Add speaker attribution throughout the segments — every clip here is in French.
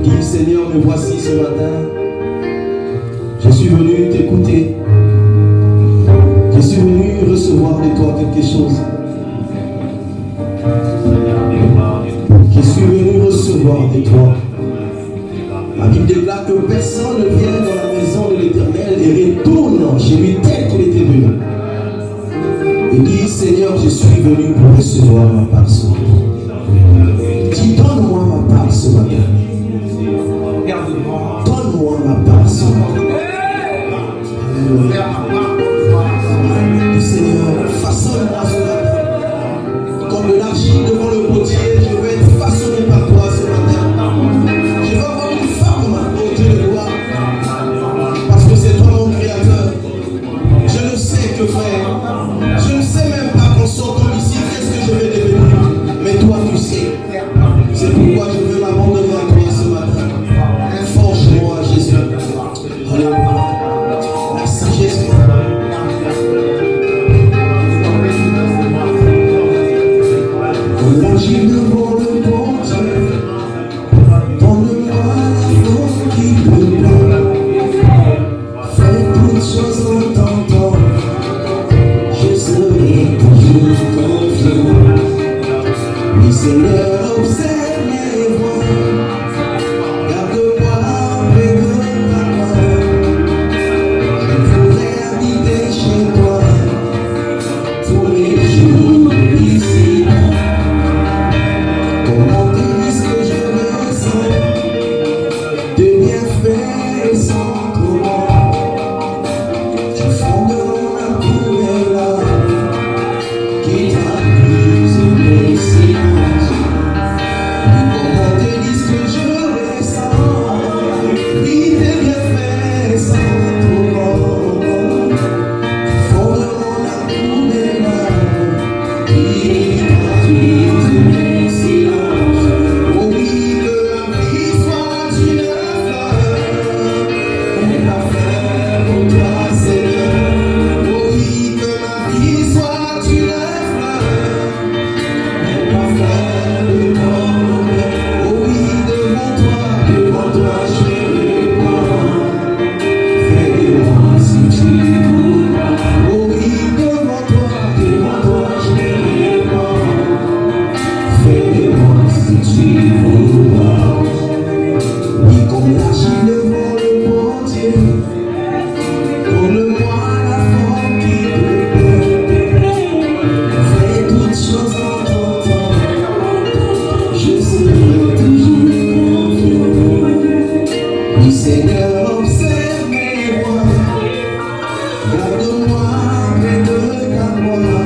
Speaker 1: Dis Seigneur, me voici ce matin. Je suis venu t'écouter. Je suis venu recevoir de toi quelque chose. Je suis venu recevoir de toi. La Bible déclare que personne ne vient dans la maison de l'Éternel et retourne chez lui tel qu'il était venu. Et dis Seigneur, je suis venu pour recevoir ma part ce matin. Dis donne-moi ma part ce matin. Donne-moi ma part ce matin. Dis Seigneur, façonne-moi ce matin. Comme de l'argile devant le potier, je veux être façonné par toi ce matin. Je veux avoir une forme au Dieu de gloire. Parce que c'est toi mon créateur. Je ne sais que faire. Je ne sais même pas qu'en sortant d'ici, qu'est-ce que je vais devenir. Mais toi tu sais. C'est pourquoi je veux m'abandonner à toi ce matin. Forge-moi Jésus. Alléluia. Merci Jésus. L'agile devant le bon Dieu. Donne-moi la force qui te plaît. Fais toutes choses en ton temps. Je serai toujours confiant. Oui Seigneur, observe mes voies. Garde-moi près de ta main. Je voudrais habiter chez toi tous les jours ici. Comment te dis ce que je ressens de bienfaits sans comment. Tu fondes mon amour est là qui t'accuse mes silences. Comment te dis ce que je ressens, oui tes bienfaits sans comment. Tu fondes mon amour est là qui t'accuse mes silences. Oh oui, que la vie soit une fleur, et la fleur pour toi Seigneur. Oh oui, que ma vie soit une fleur, et la fleur de mon cœur. Oh oui, devant toi je réponds. Fais-moi si tu voudras. Oh oui, devant toi je réponds. Fais-moi si tu voudras. Oui, comme l'argile devant le bon Dieu. Donne-moi la forme qui te plaît. Fais toutes choses en ton temps. Je serai toujours confiant. Oui, Seigneur, observe mes voies. Garde-moi près de ta voix.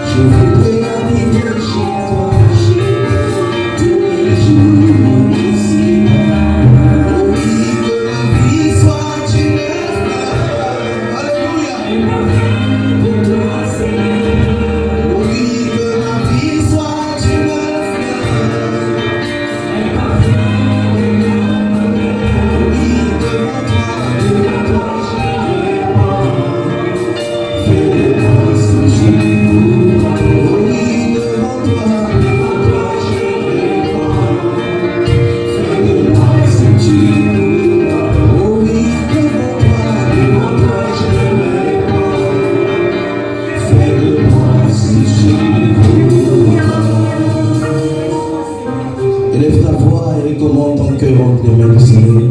Speaker 1: Je voudrais habiter chez toi tous les jours ici. Oh oui, que ma vie soit une fleur. Alléluia. Oh oui, que ma vie soit une fleur. Oui, devant toi je réponds. Fais-moi si tu voudras. Oh oui, devant toi je réponds. Fais-moi si tu voudras. Oh oui, devant toi je réponds. Fais-moi si tu voudras. Élève ta voix et recommande ton cœur entre les mains du Seigneur.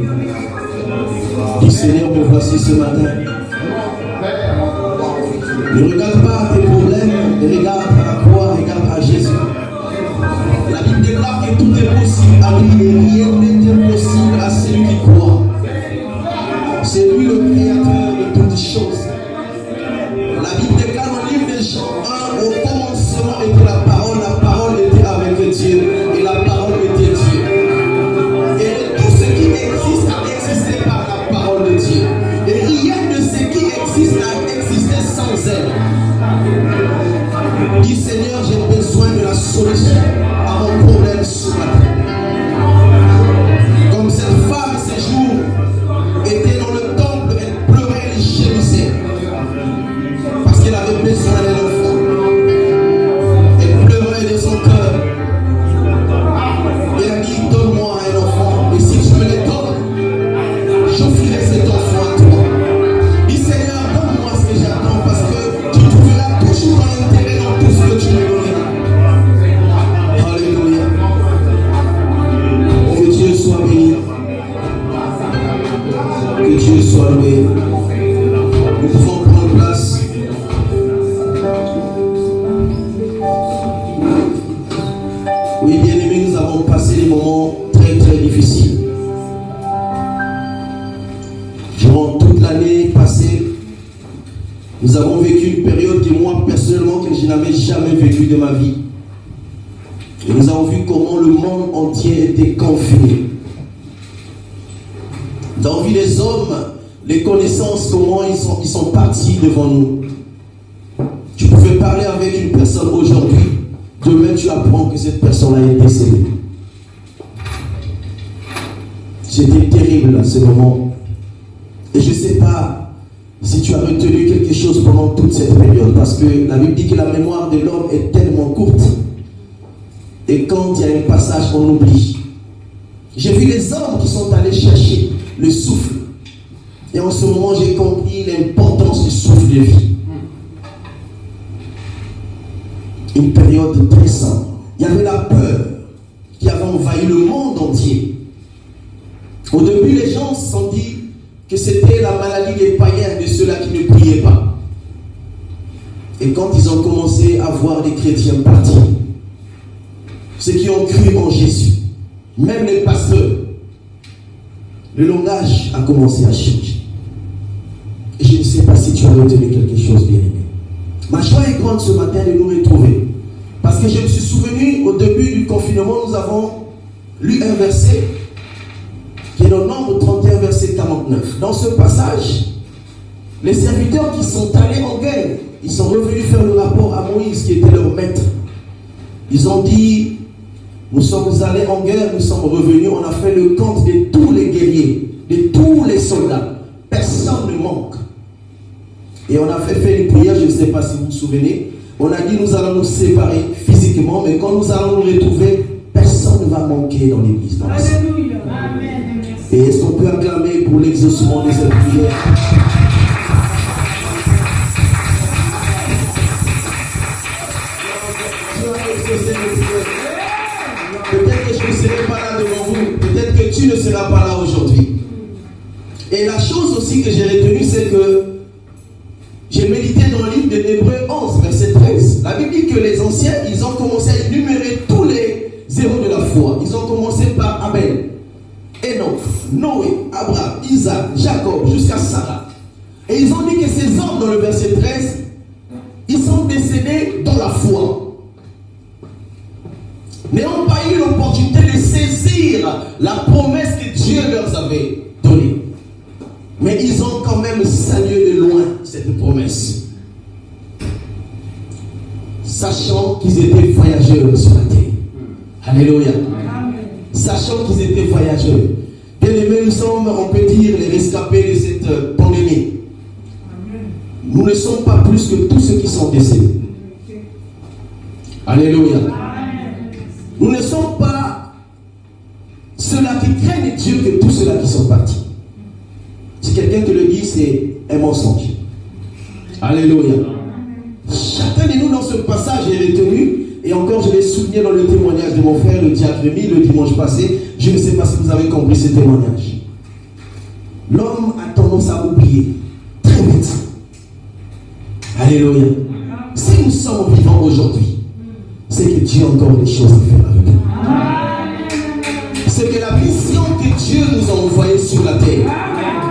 Speaker 1: Dis Seigneur, me voici ce matin. Ne regarde pas tes problèmes, ne regarde à la croix, regarde à Jésus. La Bible déclare que tout est possible à lui et rien n'est impossible à celui qui croit. C'est lui le créateur de toutes choses. La Bible déclare dans le livre de Jean 1, au commencement était la parole était avec Dieu et la parole était Dieu. Et tout ce qui existe a existé par la parole de Dieu. Et rien de ce qui existe n'a existé sans elle. Dis Seigneur, j'ai besoin de la solution à mon problème ce matin. Comme cette femme ces jours était dans le temple, elle pleurait Oui, bien-aimés, nous avons passé des moments très très difficiles. Durant toute l'année passée, nous avons vécu une période que moi, personnellement, que je n'avais jamais vécue de ma vie. Et nous avons vu comment le monde entier était confiné. Nous avons vu les hommes, les connaissances, comment ils sont partis devant nous. Tu pouvais parler avec une personne aujourd'hui, demain tu apprends que cette personne-là est décédée. C'était terrible à ce moment. Et je ne sais pas si tu as retenu quelque chose pendant toute cette période, parce que la Bible dit que la mémoire de l'homme est tellement courte. Et quand il y a un passage, on oublie. J'ai vu les hommes qui sont allés chercher le souffle. Et en ce moment, j'ai compris l'importance du souffle de vie. Une période très sombre. Il y avait la peur qui avait envahi le monde entier. Au début, les gens se sont dit que c'était la maladie des païens, de ceux-là qui ne priaient pas. Et quand ils ont commencé à voir des chrétiens partir, ceux qui ont cru en Jésus, même les pasteurs, le langage a commencé à changer. Et je ne sais pas si tu as retenu quelque chose, bien aimé. Ma joie est grande ce matin de nous retrouver. Parce que je me suis souvenu, au début du confinement, nous avons lu un verset qui est dans Nombre 31, verset 49. Dans ce passage, les serviteurs qui sont allés en guerre, ils sont revenus faire le rapport à Moïse, qui était leur maître. Ils ont dit, nous sommes allés en guerre, nous sommes revenus, on a fait le compte de tous les guerriers, de tous les soldats. Personne ne manque. Et on a fait une prière, je ne sais pas si vous vous souvenez. On a dit, nous allons nous séparer physiquement, mais quand nous allons nous retrouver, personne ne va manquer dans l'église.
Speaker 2: Alléluia. Amen.
Speaker 1: Et est-ce qu'on peut acclamer pour l'exaucement de cette prière? Peut-être que je ne serai pas là devant vous. Peut-être que tu ne seras pas là aujourd'hui. Et la chose aussi que j'ai retenue, c'est que j'ai médité dans le livre de Hébreux 11, verset 13. La Bible dit que les anciens, ils ont commencé à énumérer tous les héros de la foi. Ils ont commencé par Abel, Enoch, Noé, Abraham, Isaac, Jacob, jusqu'à Sarah. Et ils ont dit que ces hommes, dans le verset 13, ils sont décédés dans la foi, n'ayant pas eu l'opportunité de saisir la promesse que Dieu leur avait donnée. Mais ils ont quand même salué de loin cette promesse, sachant qu'ils étaient voyageurs sur la terre. Alléluia. Sachant qu'ils étaient voyageurs. Bien aimés, nous sommes, on peut dire, les rescapés de cette pandémie. Nous ne sommes pas plus que tous ceux qui sont décédés. Alléluia. Nous ne sommes pas ceux-là qui craignent Dieu que tous ceux-là qui sont partis. Si quelqu'un te le dit, c'est un mensonge. Alléluia. Chacun de nous dans ce passage est retenu. Et encore, je l'ai souligné dans le témoignage de mon frère, le diacre Rémi, le dimanche passé. Je ne sais pas si vous avez compris ce témoignage. L'homme a tendance à oublier très vite. Alléluia. Si nous sommes vivants aujourd'hui, c'est que Dieu a encore des choses à faire avec nous. C'est que la mission que Dieu nous a envoyée sur la terre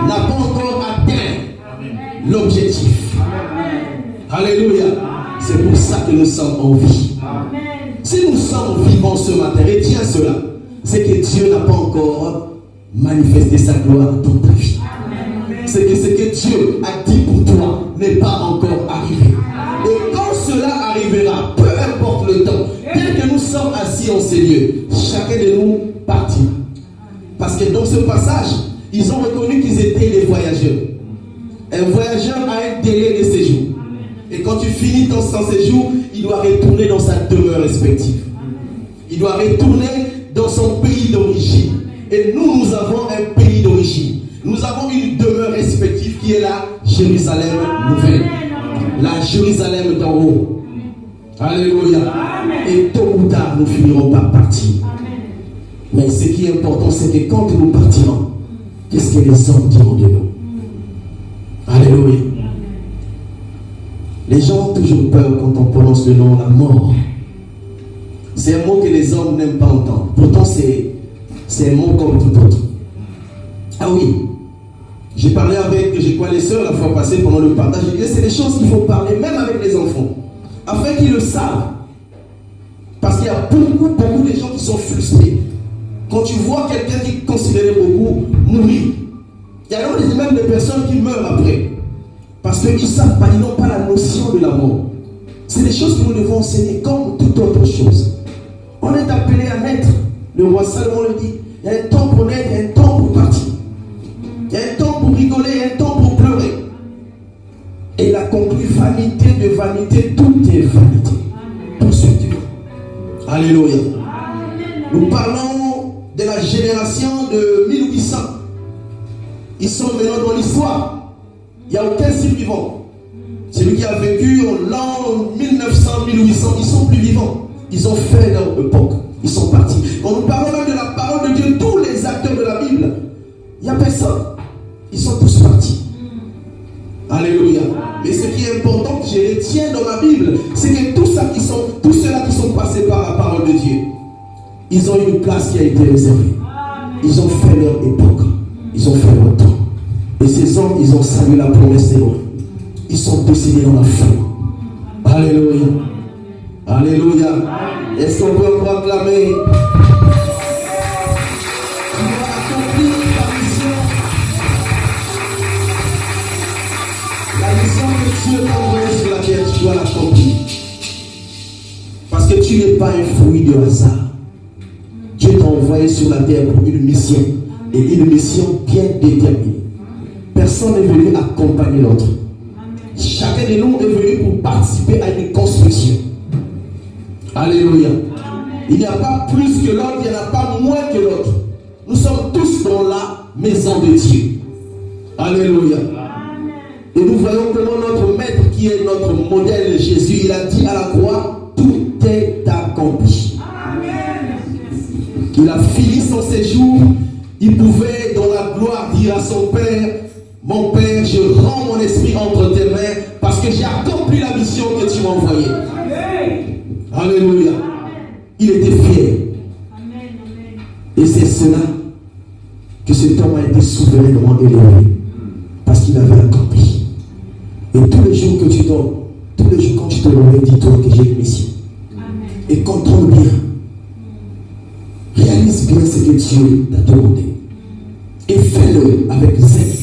Speaker 1: n'a pas encore atteint l'objectif. Alléluia. C'est pour ça que nous sommes en vie. Si nous sommes vivants ce matin, retiens cela, c'est que Dieu n'a pas encore manifesté sa gloire dans ta vie. C'est que ce que Dieu a dit pour toi n'est pas encore arrivé. Et quand cela arrivera, peu importe le temps, tel que nous sommes assis en ces lieux, chacun de nous partira. Parce que dans ce passage, ils ont reconnu qu'ils étaient les voyageurs. Un voyageur a un délai de séjour. Et quand tu finis ton séjour, il doit retourner dans sa demeure respective. Il doit retourner dans son pays d'origine. Et nous avons un pays d'origine. Nous avons une demeure respective qui est la Jérusalem nouvelle. La Jérusalem d'en haut. Alléluia. Et tôt ou tard, nous finirons par partir. Mais ce qui est important, c'est que quand nous partirons, qu'est-ce que les hommes diront de nous? Alléluia. Les gens ont toujours peur quand on prononce le nom la mort. C'est un mot que les hommes n'aiment pas entendre. Pourtant, c'est un mot comme tout autre. Ah oui, j'ai parlé avec, je crois, les sœurs la fois passée pendant le partage. J'ai dit, c'est des choses qu'il faut parler, même avec les enfants, afin qu'ils le savent. Parce qu'il y a beaucoup de gens qui sont frustrés. Quand tu vois quelqu'un qui considérait beaucoup mourir, il y a même des personnes qui meurent après. Parce qu'ils savent pas, ils n'ont pas la notion de la mort. C'est des choses que nous devons enseigner comme toute autre chose. On est appelé à naître. Le roi Salomon le dit. Il y a un temps pour naître, il y a un temps pour partir. Il y a un temps pour rigoler, il y a un temps pour pleurer. Et il a conclu vanité de vanité, tout est vanité. Pour ceux qui veulent. Alléluia. Nous parlons de la génération de 1800. Ils sont maintenant dans l'histoire. Il n'y a aucun survivant. Celui qui a vécu en l'an 1900, 1800, ils sont plus vivants. Ils ont fait leur époque. Ils sont partis. Quand nous parlons même de la parole de Dieu, tous les acteurs de la Bible, il n'y a personne. Ils sont tous partis. Alléluia. Mais ce qui est important, que je retiens dans la Bible, c'est que tous ceux qui sont passés par la parole de Dieu, ils ont une place qui a été réservée. Ils ont fait leur époque. Ils ont fait leur temps. Et ces hommes, ils ont salué la promesse des lois. Ils sont décédés dans la foi. Alléluia. Alléluia. Est-ce qu'on peut encore acclamer? Tu dois accomplir ta mission. La mission que Dieu t'a envoyée sur la terre, tu dois l'accomplir. Parce que tu n'es pas un fruit de hasard. Dieu t'a envoyé sur la terre pour une mission. Et une mission bien déterminée. Personne n'est venu accompagner l'autre. Chacun de nous est venu pour participer à une construction. Alléluia. Il n'y a pas plus que l'autre, il n'y en a pas moins que l'autre. Nous sommes tous dans la maison de Dieu. Alléluia. Et nous voyons comment notre maître, qui est notre modèle Jésus, il a dit à la croix, tout est accompli. Il a fini son séjour. Il pouvait dans la gloire dire à son Père, mon Père, je rends mon esprit entre tes mains parce que j'ai accompli la mission que tu m'as envoyée. Alléluia. Il était fier. Et c'est cela que cet homme a été souverainement élevé parce qu'il avait accompli. Et tous les jours que tu dors, tous les jours quand tu te réveilles, dis-toi que j'ai une mission. Et contrôle bien. Réalise bien ce que Dieu t'a demandé. Et fais-le avec zèle.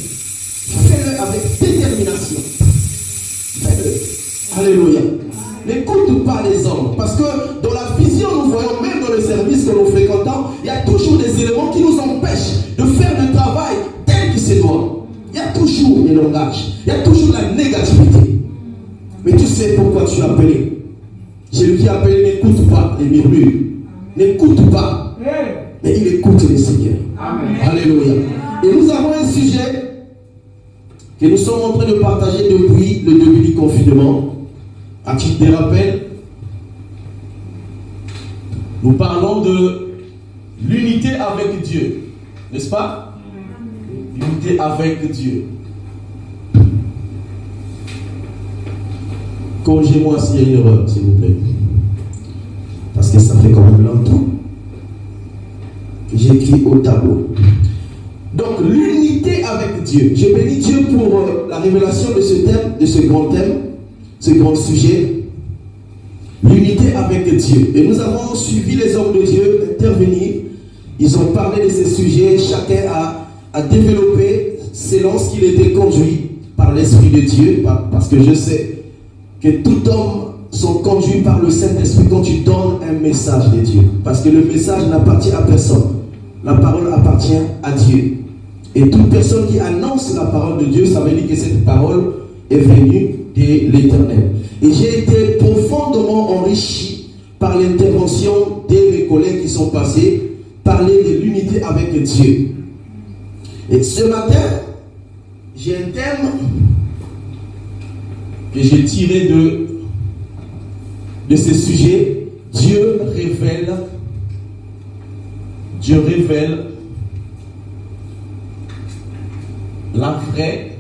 Speaker 1: Fais-le avec détermination. Fais-le. Alléluia. N'écoute pas les hommes. Parce que dans la vision, nous voyons même dans le service que nous fréquentons, il y a toujours des éléments qui nous empêchent de faire le travail tel qu'il se doit. Il y a toujours des langages. Il y a toujours la négativité. Mais tu sais pourquoi tu as appelé. Celui qui a appelé n'écoute pas les murmures. N'écoute pas. Mais il écoute le Seigneur. Amen. Alléluia. Et nous avons un sujet que nous sommes en train de partager depuis le début du confinement. À titre de rappel, nous parlons de l'unité avec Dieu. N'est-ce pas? L'unité avec Dieu. Corrigez-moi s'il y a une erreur, s'il vous plaît. Parce que ça fait quand même longtemps que j'écris au tableau. Donc, l'unité avec Dieu. Je bénis Dieu pour la révélation de ce thème, de ce grand thème, ce grand sujet. L'unité avec Dieu. Et nous avons suivi les hommes de Dieu intervenir. Ils ont parlé de ces sujets. Chacun a développé selon ce qu'il était conduit par l'Esprit de Dieu. Parce que je sais que tout homme sont conduits par le Saint-Esprit quand tu donnes un message de Dieu. Parce que le message n'appartient à personne. La parole appartient à Dieu. Et toute personne qui annonce la parole de Dieu, ça veut dire que cette parole est venue de l'Éternel. Et j'ai été profondément enrichi par l'intervention de mes collègues qui sont passés, parler de l'unité avec Dieu. Et ce matin, j'ai un thème que j'ai tiré de ce sujet. Dieu révèle la vraie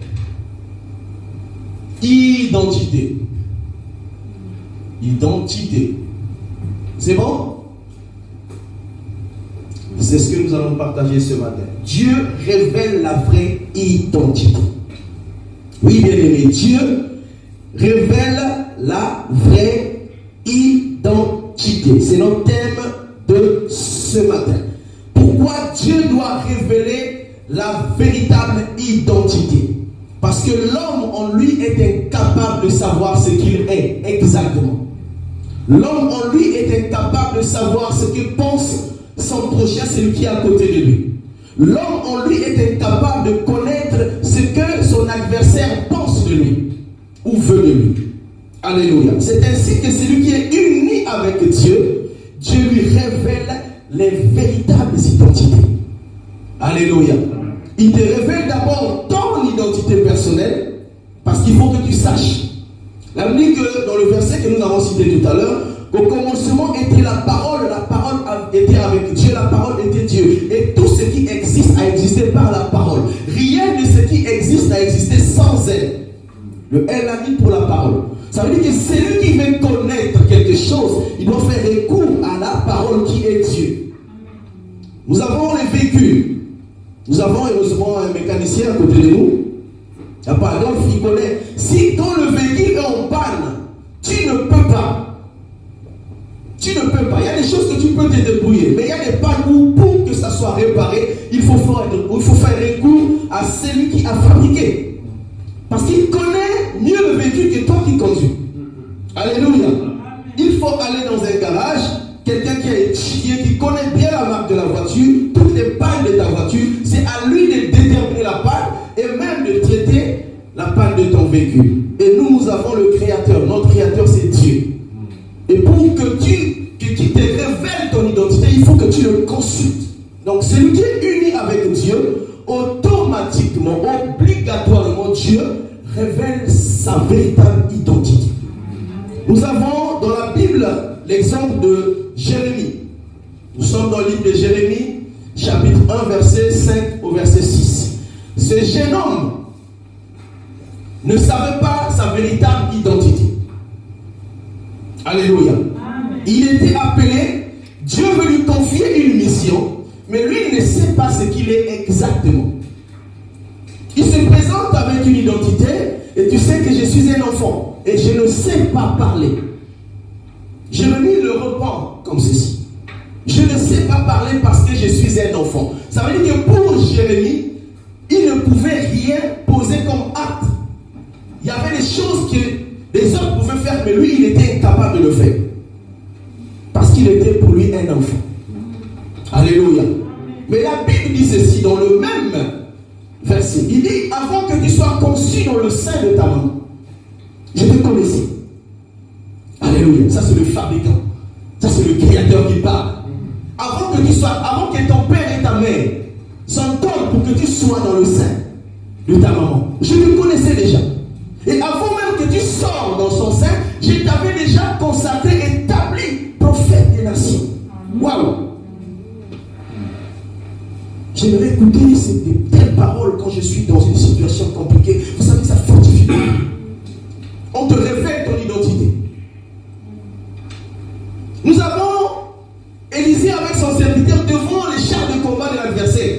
Speaker 1: identité. Identité. C'est bon? C'est ce que nous allons partager ce matin. Dieu révèle la vraie identité. Oui, bien aimé, Dieu révèle la vraie identité. C'est notre thème de ce matin. Pourquoi Dieu doit révéler la véritable identité? Parce que l'homme en lui est incapable de savoir ce qu'il est exactement. L'homme en lui est incapable de savoir ce que pense son prochain, celui qui est à côté de lui. L'homme en lui est incapable de connaître ce que son adversaire pense de lui ou veut de lui. Alléluia. C'est ainsi que celui qui est uni avec Dieu, Dieu lui révèle les véritables identités. Alléluia. Il te révèle d'abord ton identité personnelle, parce qu'il faut que tu saches. La Bible dit que dans le verset que nous avons cité tout à l'heure, qu'au commencement était la parole était avec Dieu, la parole était Dieu. Et tout ce qui existe a existé par la parole. Rien de ce qui existe n'a existé sans elle. Le elle a mis pour la parole. Ça veut dire que celui qui veut connaître quelque chose, il doit faire recours à la parole qui est Dieu. Nous avons les véhicules. Nous avons heureusement un mécanicien à côté de nous. Par exemple, il connaît. Si quand le véhicule est en panne, tu ne peux pas. Tu ne peux pas. Il y a des choses que tu peux te débrouiller. Mais il y a des pannes où, pour que ça soit réparé, il faut faire recours à celui qui a fabriqué. Parce qu'il connaît mieux le véhicule que toi qui conduis. Alléluia. Il faut aller dans un garage, quelqu'un qui a étudié, qui connaît bien la marque de la voiture, toutes les pannes de ta voiture, c'est à lui de déterminer la panne et même de traiter la panne de ton véhicule. Et nous avons le Créateur. Notre Créateur, c'est Dieu. Et pour que tu te révèle ton identité, il faut que tu le consultes. Donc celui qui est uni avec Dieu, automatiquement, obligatoirement, Dieu révèle sa véritable identité. Nous avons dans la Bible l'exemple de Jérémie. Nous sommes dans le livre de Jérémie, chapitre 1, verset 5 au verset 6. Ce jeune homme ne savait pas sa véritable identité. Alléluia. Amen. Il était appelé, Dieu veut lui confier une mission, mais lui il ne sait pas ce qu'il est exactement. Il se présente avec une identité, et tu sais que je suis un enfant, et je ne sais pas parler. Jérémie le reprend comme ceci. Je ne sais pas parler parce que je suis un enfant. Ça veut dire que pour Jérémie, il ne pouvait rien poser comme acte. Il y avait des choses que les autres pouvaient faire, mais lui, il était incapable de le faire. Parce qu'il était pour lui un enfant. Alléluia. Mais la Bible dit ceci dans le même verset. Il dit, avant que tu sois conçu dans le sein de ta maman, je te connaissais. Alléluia. Ça, c'est le fabricant. Ça, c'est le Créateur qui parle. Avant que ton père et ta mère s'entendent pour que tu sois dans le sein de ta maman, je te connaissais déjà. Et avant même que tu sors dans son sein, je t'avais déjà consacré, établi prophète des nations. Waouh! J'aimerais écouter ces telles paroles quand je suis dans une situation compliquée. Vous savez, ça fortifie. On te révèle ton identité. Nous avons Élisée avec son serviteur devant les chars de combat de l'adversaire.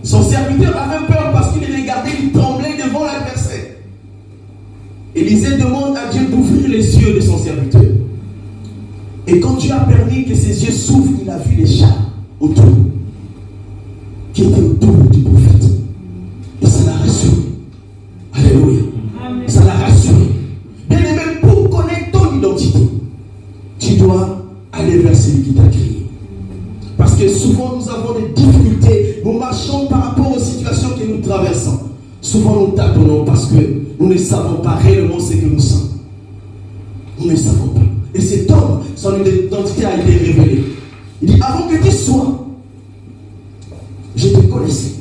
Speaker 1: Son serviteur avait peur parce qu'il regardait, il tremblait devant l'adversaire. Élisée demande à Dieu d'ouvrir les yeux de son serviteur. Et quand Dieu a permis que ses yeux s'ouvrent, il a vu les chars autour, qui étaient autour du prophète. Et ça l'a rassuré. Alléluia. Amen. Ça l'a rassuré. Bien aimé, pour connaître ton identité, tu dois aller vers celui qui t'a créé. Parce que souvent nous avons des difficultés, nous marchons par rapport aux situations que nous traversons. Souvent nous tâtonnons parce que nous ne savons pas réellement ce que nous sommes. Nous ne savons pas. Et cet homme, son identité a été révélée. Il dit, avant que tu sois, je te connaissais.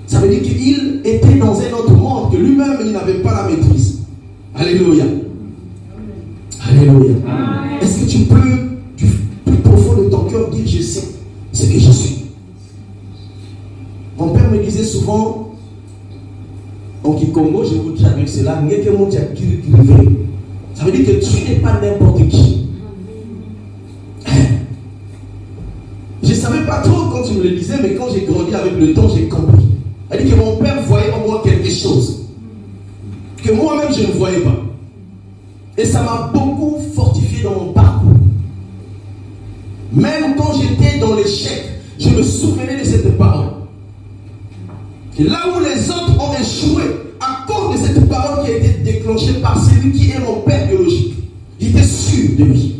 Speaker 1: Ça veut dire qu'il était dans un autre monde, que lui-même, il n'avait pas la maîtrise. Alléluia. Alléluia. Est-ce que tu peux, du plus profond de ton cœur, dire, je sais ce que je suis. Mon père me disait souvent, en Kikongo, je vous traduis cela, ça veut dire que tu n'es pas n'importe qui. pas trop quand tu me le disais, mais quand j'ai grandi avec le temps, j'ai compris. Elle dit que mon père voyait en moi quelque chose que moi-même je ne voyais pas. Et ça m'a beaucoup fortifié dans mon parcours. Même quand j'étais dans l'échec, je me souvenais de cette parole. Et là où les autres ont échoué, à cause de cette parole qui a été déclenchée par celui qui est mon père biologique, j'étais sûr de lui.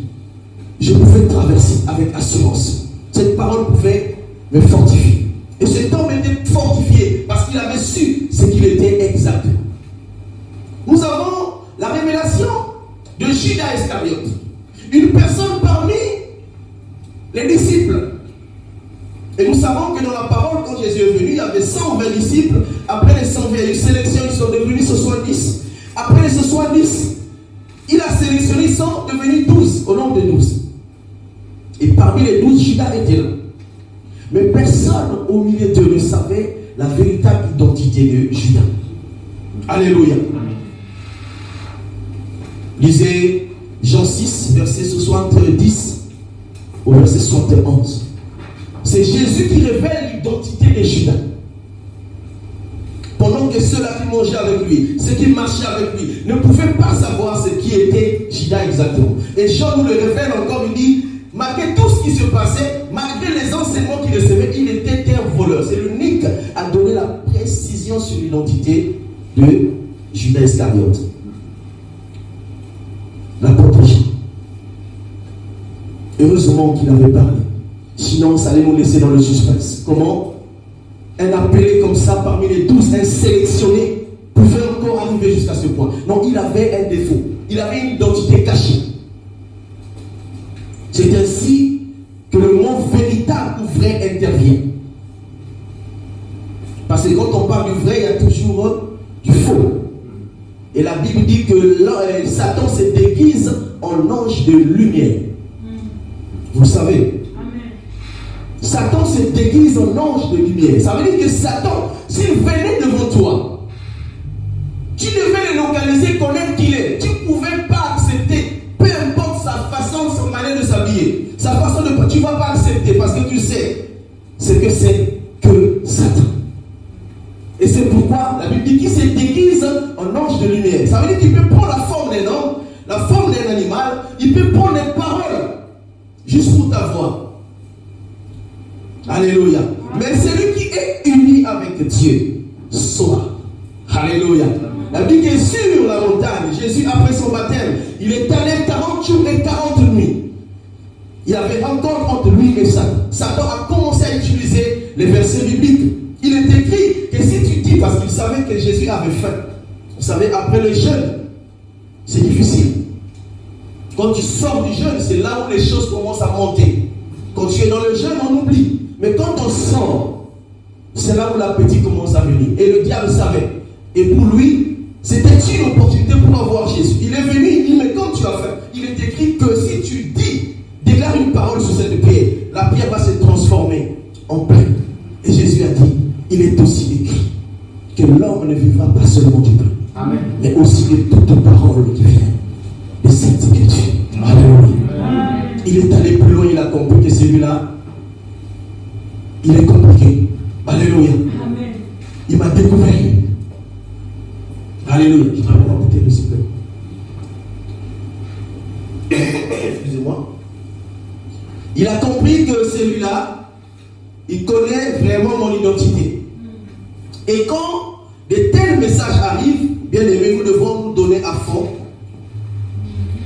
Speaker 1: Je pouvais traverser avec assurance. Cette parole pouvait me fortifier. Et cet homme était fortifié parce qu'il avait su ce qu'il était exactement. Nous avons la révélation de Judas Iscariote, une personne parmi les disciples. Et nous savons que dans la parole, quand Jésus est venu, il y avait 120 disciples. Après les 120, il y a eu sélection, ils sont devenus 70. Après les 70, il a sélectionné, ils sont devenus 12, au nombre de 12. Et parmi les 12, Judas était là. Mais personne au milieu d'eux ne savait la véritable identité de Judas. Alléluia. Lisez Jean 6, verset 70 au verset 71. C'est Jésus qui révèle l'identité de Judas. Pendant que ceux-là qui mangeaient avec lui, ceux qui marchaient avec lui, ne pouvaient pas savoir ce qui était Judas exactement. Et Jean nous le révèle encore, il dit, malgré tout ce qui se passait, malgré les enseignements qu'il recevait, il était un voleur. C'est l'unique à donner la précision sur l'identité de Judas Iscariote. L'apôtre Jean. Heureusement qu'il avait parlé. Sinon, ça allait nous laisser dans le suspense. Comment un appelé comme ça parmi les 12, un sélectionné, pouvait encore arriver jusqu'à ce point? Non, il avait un défaut. Il avait une identité cachée. C'est ainsi que le mot véritable ou vrai intervient. Parce que quand on parle du vrai, il y a toujours du faux. Et la Bible dit que Satan se déguise en ange de lumière. Vous savez. Satan se déguise en ange de lumière. Ça veut dire que Satan, s'il venait devant toi, tu devais le localiser, connaître qui il est. Tu ne pouvais pas accepter, peu importe sa façon, sa manière de s'habiller, sa façon de... Tu ne vas pas accepter parce que tu sais ce que c'est que Satan. Et c'est pourquoi la Bible dit qu'il se déguise en ange de lumière. Ça veut dire qu'il peut prendre la forme d'un homme, la forme d'un animal, il peut prendre des paroles juste pour t'avoir. Alléluia. Mais celui qui est uni avec Dieu saura. Alléluia. La Bible est sur la montagne. Jésus, après son baptême, il est allé 40 jours et 40 nuits. Il y avait encore entre lui et Satan. Satan a commencé à utiliser les versets bibliques. Il est écrit que si tu dis, parce qu'il savait que Jésus avait faim. Vous savez, après le jeûne, c'est difficile. Quand tu sors du jeûne, c'est là où les choses commencent à monter. Quand tu es dans le jeûne, on oublie. Mais quand on sort, c'est là où l'appétit commence à venir. Et le diable savait. Et pour lui, c'était une opportunité pour avoir Jésus. Il est venu, il dit, mais comme tu as fait, il est écrit que si tu dis, déclare une parole sur cette pierre, la pierre va se transformer en pain. Et Jésus a dit, il est aussi écrit que l'homme ne vivra pas seulement du pain, Amen, mais aussi de toute parole qui vient de cette écriture. Alléluia. Il est allé plus loin, il a compris que celui-là, il est compliqué. Alléluia. Amen. Il m'a découvert. Alléluia. Je vais rapporter le cycle. Excusez-moi. Il a compris que celui-là, il connaît vraiment mon identité. Et quand de tels messages arrivent, bien aimés, nous devons nous donner à fond,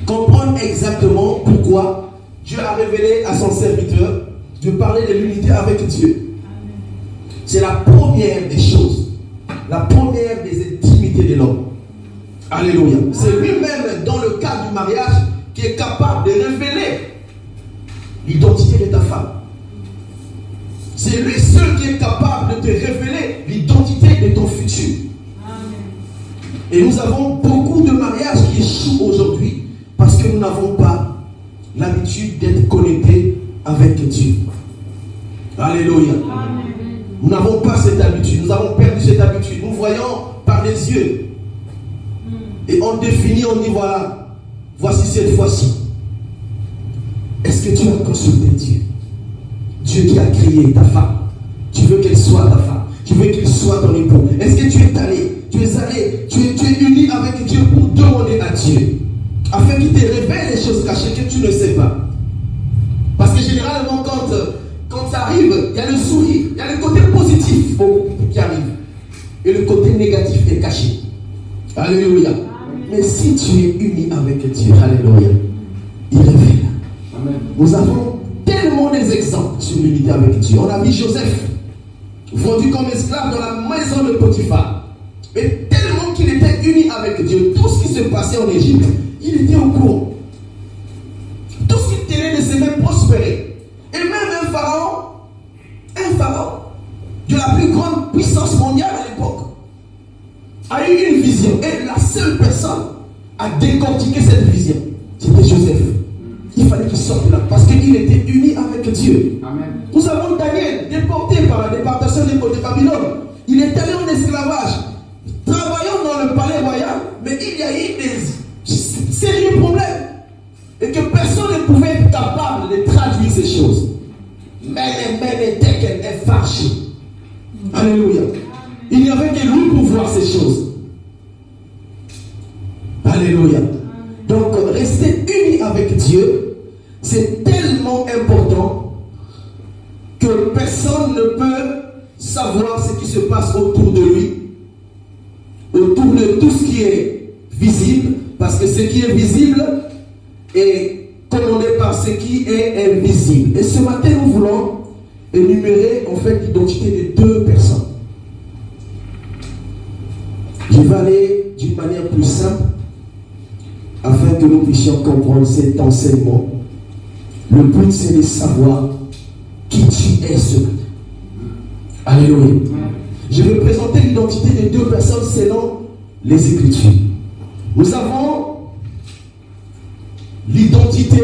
Speaker 1: comprendre exactement pourquoi Dieu a révélé à son serviteur de parler de l'unité avec Dieu. C'est la première des choses, la première des intimités de l'homme. Alléluia. C'est lui-même, dans le cadre du mariage, qui est capable de révéler l'identité de ta femme. C'est lui seul qui est capable de te révéler l'identité de ton futur. Et nous avons beaucoup de mariages qui échouent aujourd'hui parce que nous n'avons pas l'habitude d'être connectés avec Dieu. Alléluia. Amen. Nous n'avons pas cette habitude. Nous avons perdu cette habitude. Nous voyons par les yeux. Et on définit, on dit voilà, voici cette fois-ci. Est-ce que tu as consulté Dieu? Dieu qui a créé ta femme, tu veux qu'elle soit ta femme, tu veux qu'il soit ton époux. Est-ce que tu es uni avec Dieu pour demander à Dieu, afin qu'il te révèle les choses cachées que tu ne sais pas? Parce que généralement, quand ça arrive, il y a le sourire, il y a le côté positif qui arrive. Et le côté négatif est caché. Alléluia. Mais si tu es uni avec Dieu, alléluia, il révèle. Amen. Nous avons tellement des exemples sur l'unité avec Dieu. On a vu Joseph vendu comme esclave dans la maison de Potiphar. Mais tellement qu'il était uni avec Dieu, tout ce qui se passait en Égypte, il était au courant. Tout ce qu'il tenait de ses mains prospérait. Et même un pharaon de la plus grande puissance mondiale à l'époque, a eu une vision. Et la seule personne à décortiquer cette vision, c'était Joseph. Il fallait qu'il sorte de là parce qu'il était uni avec Dieu. Amen. Nous avons Daniel, déporté par la déportation de Babylone. Il est allé en esclavage, travaillant dans le palais royal, mais il y a eu des sérieux problèmes. Et que personne ne pouvait être capable de traduire ces choses. Mais dès qu'elle est fâchée. Alléluia. Il n'y avait que lui pour voir ces choses. Alléluia. Donc, rester uni avec Dieu, c'est tellement important que personne ne peut savoir ce qui se passe autour de lui, autour de tout ce qui est visible, parce que ce qui est visible est commandé par ce qui est invisible. Et ce matin, nous voulons énumérer en fait l'identité de deux personnes. Je vais aller d'une manière plus simple afin que nous puissions comprendre cet enseignement. Le but, c'est de savoir qui tu es ce matin. Alléluia. Je vais présenter l'identité de deux personnes selon les Écritures. Nous avons l'identité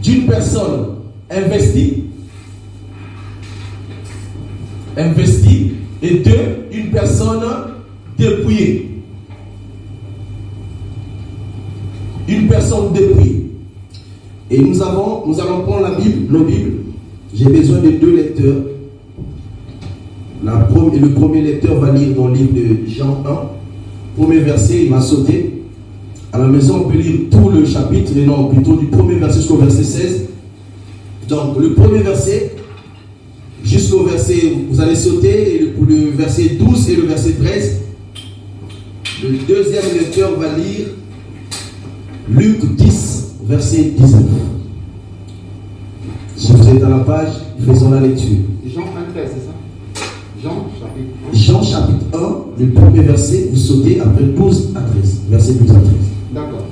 Speaker 1: d'une personne investie, et une personne dépouillée. Une personne dépouillée. Et nous allons prendre la Bible, nos Bibles. J'ai besoin de deux lecteurs. Le premier lecteur va lire dans le livre de Jean 1. Premier verset, il va sauter. À la maison, on peut lire tout le chapitre, mais non, plutôt du premier verset jusqu'au verset 16. Donc, le premier verset, jusqu'au verset, vous allez sauter, et le verset 12 et le verset 13. Le deuxième lecteur va lire Luc 10, verset 19. Si vous êtes à la page, faisons la lecture.
Speaker 3: Jean 1, 13, c'est ça?
Speaker 1: Jean chapitre 1, le premier verset, vous sautez après 12 à 13. Verset 12 à 13.
Speaker 3: D'accord.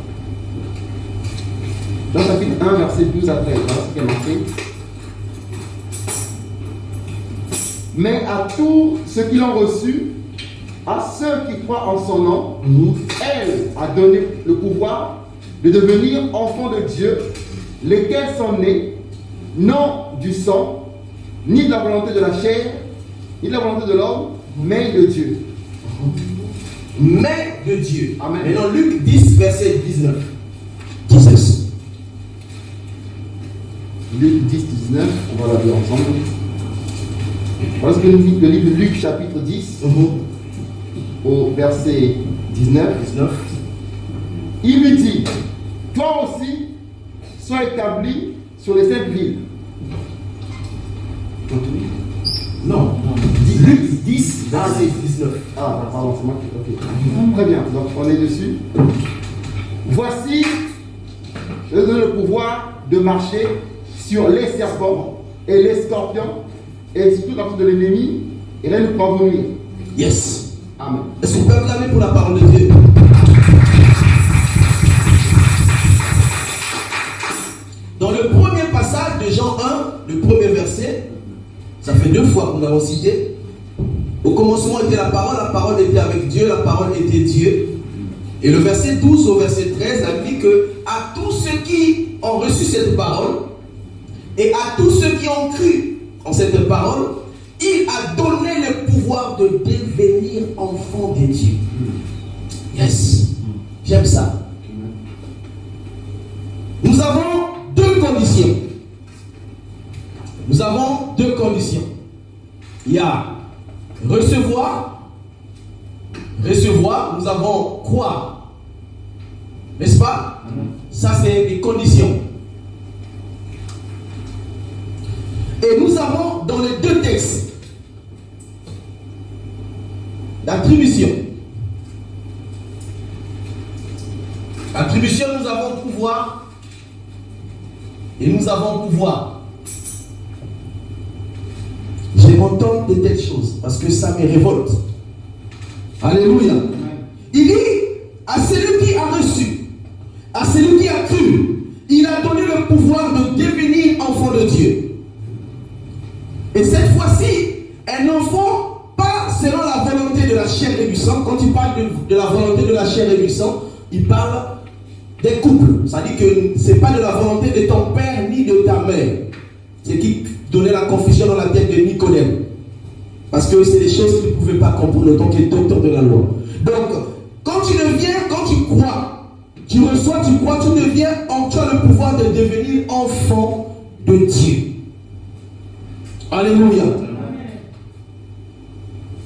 Speaker 3: Jean chapitre 1, verset 12 à 13. Voilà ce qui est marqué. Mais à tous ceux qui l'ont reçu, à ceux qui croient en son nom, elle a donné le pouvoir de devenir enfants de Dieu, lesquels sont nés, non du sang, ni de la volonté de la chair, ni de la volonté de l'homme, mais de Dieu.
Speaker 1: Mais de Dieu.
Speaker 3: Amen.
Speaker 1: Maintenant, Luc 10, verset 19. 16.
Speaker 3: Luc 10, 19, on va la lire ensemble. Voilà ce que nous dit le livre de Luc, chapitre 10, au verset 19. Il lui dit, toi aussi, sois établi sur les 5 villes.
Speaker 1: Non. Luc 10, verset 19.
Speaker 3: Ah, pardon, c'est moi qui. Ok. Très bien, donc on est dessus. Voici, je donne le pouvoir de marcher sur les serpents et les scorpions et sur toute la force de l'ennemi, et là nous pourrons venir.
Speaker 1: Yes.
Speaker 3: Amen.
Speaker 1: Est-ce qu'on peut acclamer pour la parole de Dieu? Dans le premier passage de Jean 1, le premier verset, ça fait 2 fois que nous l'avons cité. Au commencement était la parole était avec Dieu, la parole était Dieu. Et le verset 12 au verset 13 a dit que à tous ceux qui ont reçu cette parole et à tous ceux qui ont cru en cette parole, il a donné le pouvoir de devenir enfant de Dieu. Yes. J'aime ça. Nous avons 2 conditions.
Speaker 4: nous avons deux conditions. Il y a recevoir, nous avons croire. N'est-ce pas? Ça, c'est des conditions. Et nous avons dans les deux textes l'attribution. L'attribution, nous avons pouvoir et nous avons pouvoir. J'ai entendu de telles choses parce que ça me révolte. Alléluia. Il dit à celui qui a reçu, à celui qui a cru, il a donné le pouvoir de devenir enfant de Dieu. Et cette fois-ci, un enfant, pas selon la volonté de la chair et du sang. Quand il parle de la volonté de la chair et du sang, il parle des couples. Ça dit que ce n'est pas de la volonté de ton père ni de ta mère. C'est qui donnait la confusion dans la tête de Nicodème. Parce que c'est des choses qu'il ne pouvait pas comprendre en tant que docteur de la loi. Donc, quand tu crois, tu reçois, tu crois, tu deviens, tu as le pouvoir de devenir enfant de Dieu. Alléluia.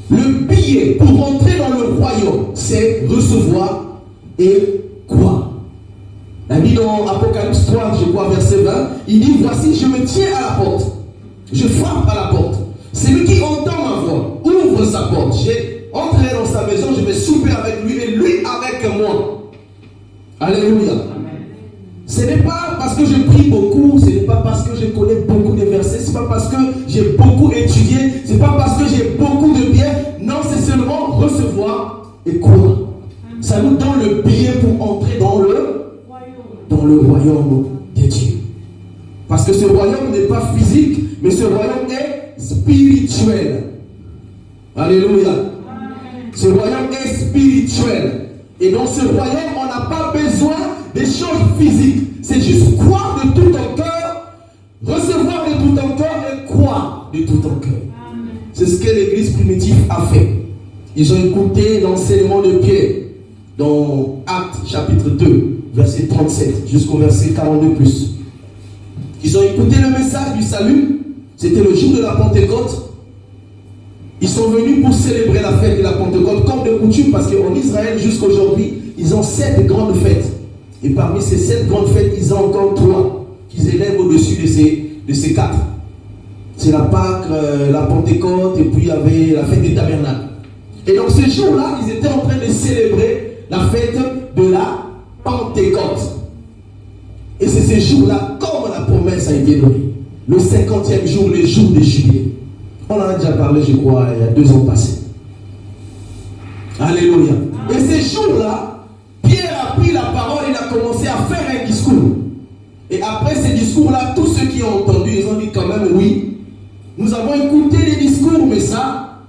Speaker 4: Le billet pour entrer dans le royaume, c'est recevoir et croire. La Bible dans Apocalypse 3, je crois, verset 20, il dit, voici, je me tiens à la porte. Je frappe à la porte. Celui qui entend ma voix, ouvre sa porte. J'ai entré dans sa maison, je vais souper avec lui et lui avec moi. Alléluia. Ce n'est pas parce que je prie beaucoup, ce n'est pas parce que je connais beaucoup de versets, ce n'est pas parce que j'ai beaucoup étudié, ce n'est pas parce que j'ai beaucoup de biens. Non, c'est seulement recevoir et croire. Ça nous donne le billet pour entrer dans le royaume de Dieu. Parce que ce royaume n'est pas physique, mais ce royaume est spirituel. Alléluia. Ce royaume est spirituel. Et dans ce royaume, on n'a pas besoin des choses physiques. C'est juste croire de tout ton cœur, recevoir de tout ton cœur et croire de tout ton cœur. C'est ce que l'église primitive a fait. Ils ont écouté l'enseignement de Pierre dans Actes chapitre 2, verset 37 jusqu'au verset 42 plus. Ils ont écouté le message du salut. C'était le jour de la Pentecôte. Ils sont venus pour célébrer la fête de la Pentecôte comme de coutume, parce qu'en Israël jusqu'à aujourd'hui, ils ont 7 grandes fêtes. Et parmi ces 7 grandes fêtes, ils ont encore 3 qu'ils élèvent au-dessus de ces 4. C'est la Pâque, la Pentecôte, et puis il y avait la fête des tabernacles. Et donc ce jour-là, ils étaient en train de célébrer la fête de la Pentecôte. Et c'est ce jour-là, comme la promesse a été donnée, le 50e jour, le jour de juillet. On en a déjà parlé, je crois, il y a 2 ans passés. Alléluia. Et ce jour-là, Pierre a pris la parole, il a commencé à faire un discours. Et après ce discours-là, tous ceux qui ont entendu, ils ont dit quand même, oui, nous avons écouté les discours, mais ça,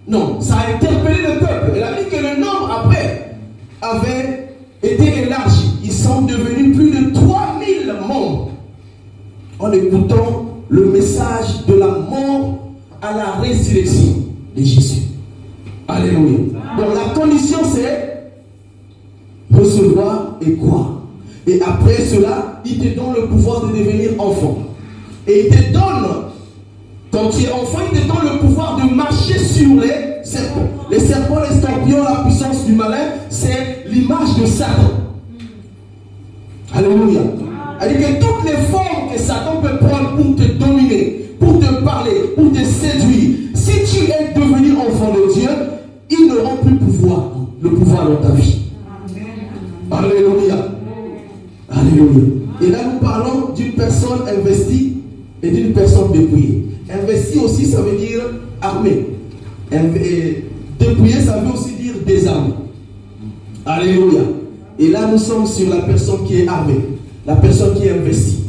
Speaker 4: non, ça a interpellé le peuple. Il a dit que le nombre après avait été élargi. Ils sont devenus plus de 3000 membres en écoutant le message de la mort à la résurrection de Jésus. Alléluia. Donc la condition c'est recevoir et croire. Et après cela, il te donne le pouvoir de devenir enfant. Et il te donne, quand tu es enfant, il te donne le pouvoir de marcher sur les serpents. Les serpents, les scorpions, la puissance du malin, c'est l'image de Satan. Alléluia. C'est-à-dire que toutes les formes que Satan peut prendre pour te dominer, pour te parler, pour te séduire, si tu es devenu enfant de Dieu, ils n'auront plus le pouvoir dans ta vie. Alléluia. Alléluia. Et là, nous parlons d'une personne investie et d'une personne dépouillée. Investi aussi, ça veut dire armé. Dépouillé, ça veut aussi dire désarmé. Alléluia. Et là, nous sommes sur la personne qui est armée, la personne qui est investie,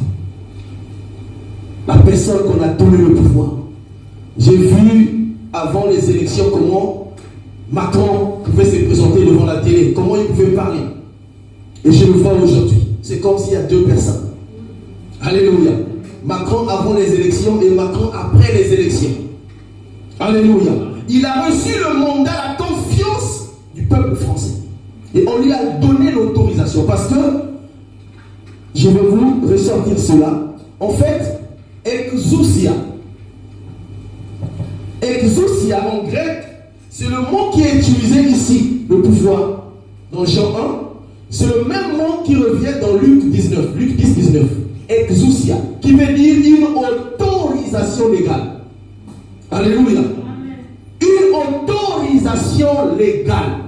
Speaker 4: la personne qu'on a donné le pouvoir. J'ai vu avant les élections comment Macron pouvait se présenter devant la télé, comment il pouvait parler. Et je le vois aujourd'hui. C'est comme s'il y a 2 personnes. Alléluia. Macron avant les élections et Macron après les élections. Alléluia. Il a reçu le mandat, la confiance du peuple français. Et on lui a donné l'autorisation. Parce que, je vais vous ressortir cela. En fait, exousia, exousia en grec, c'est le mot qui est utilisé ici, le pouvoir, dans Jean 1. C'est le même mot qui revient dans Luc 19, Luc 10, 19. Exousia, qui veut dire une autorisation légale. Alléluia. Une autorisation légale.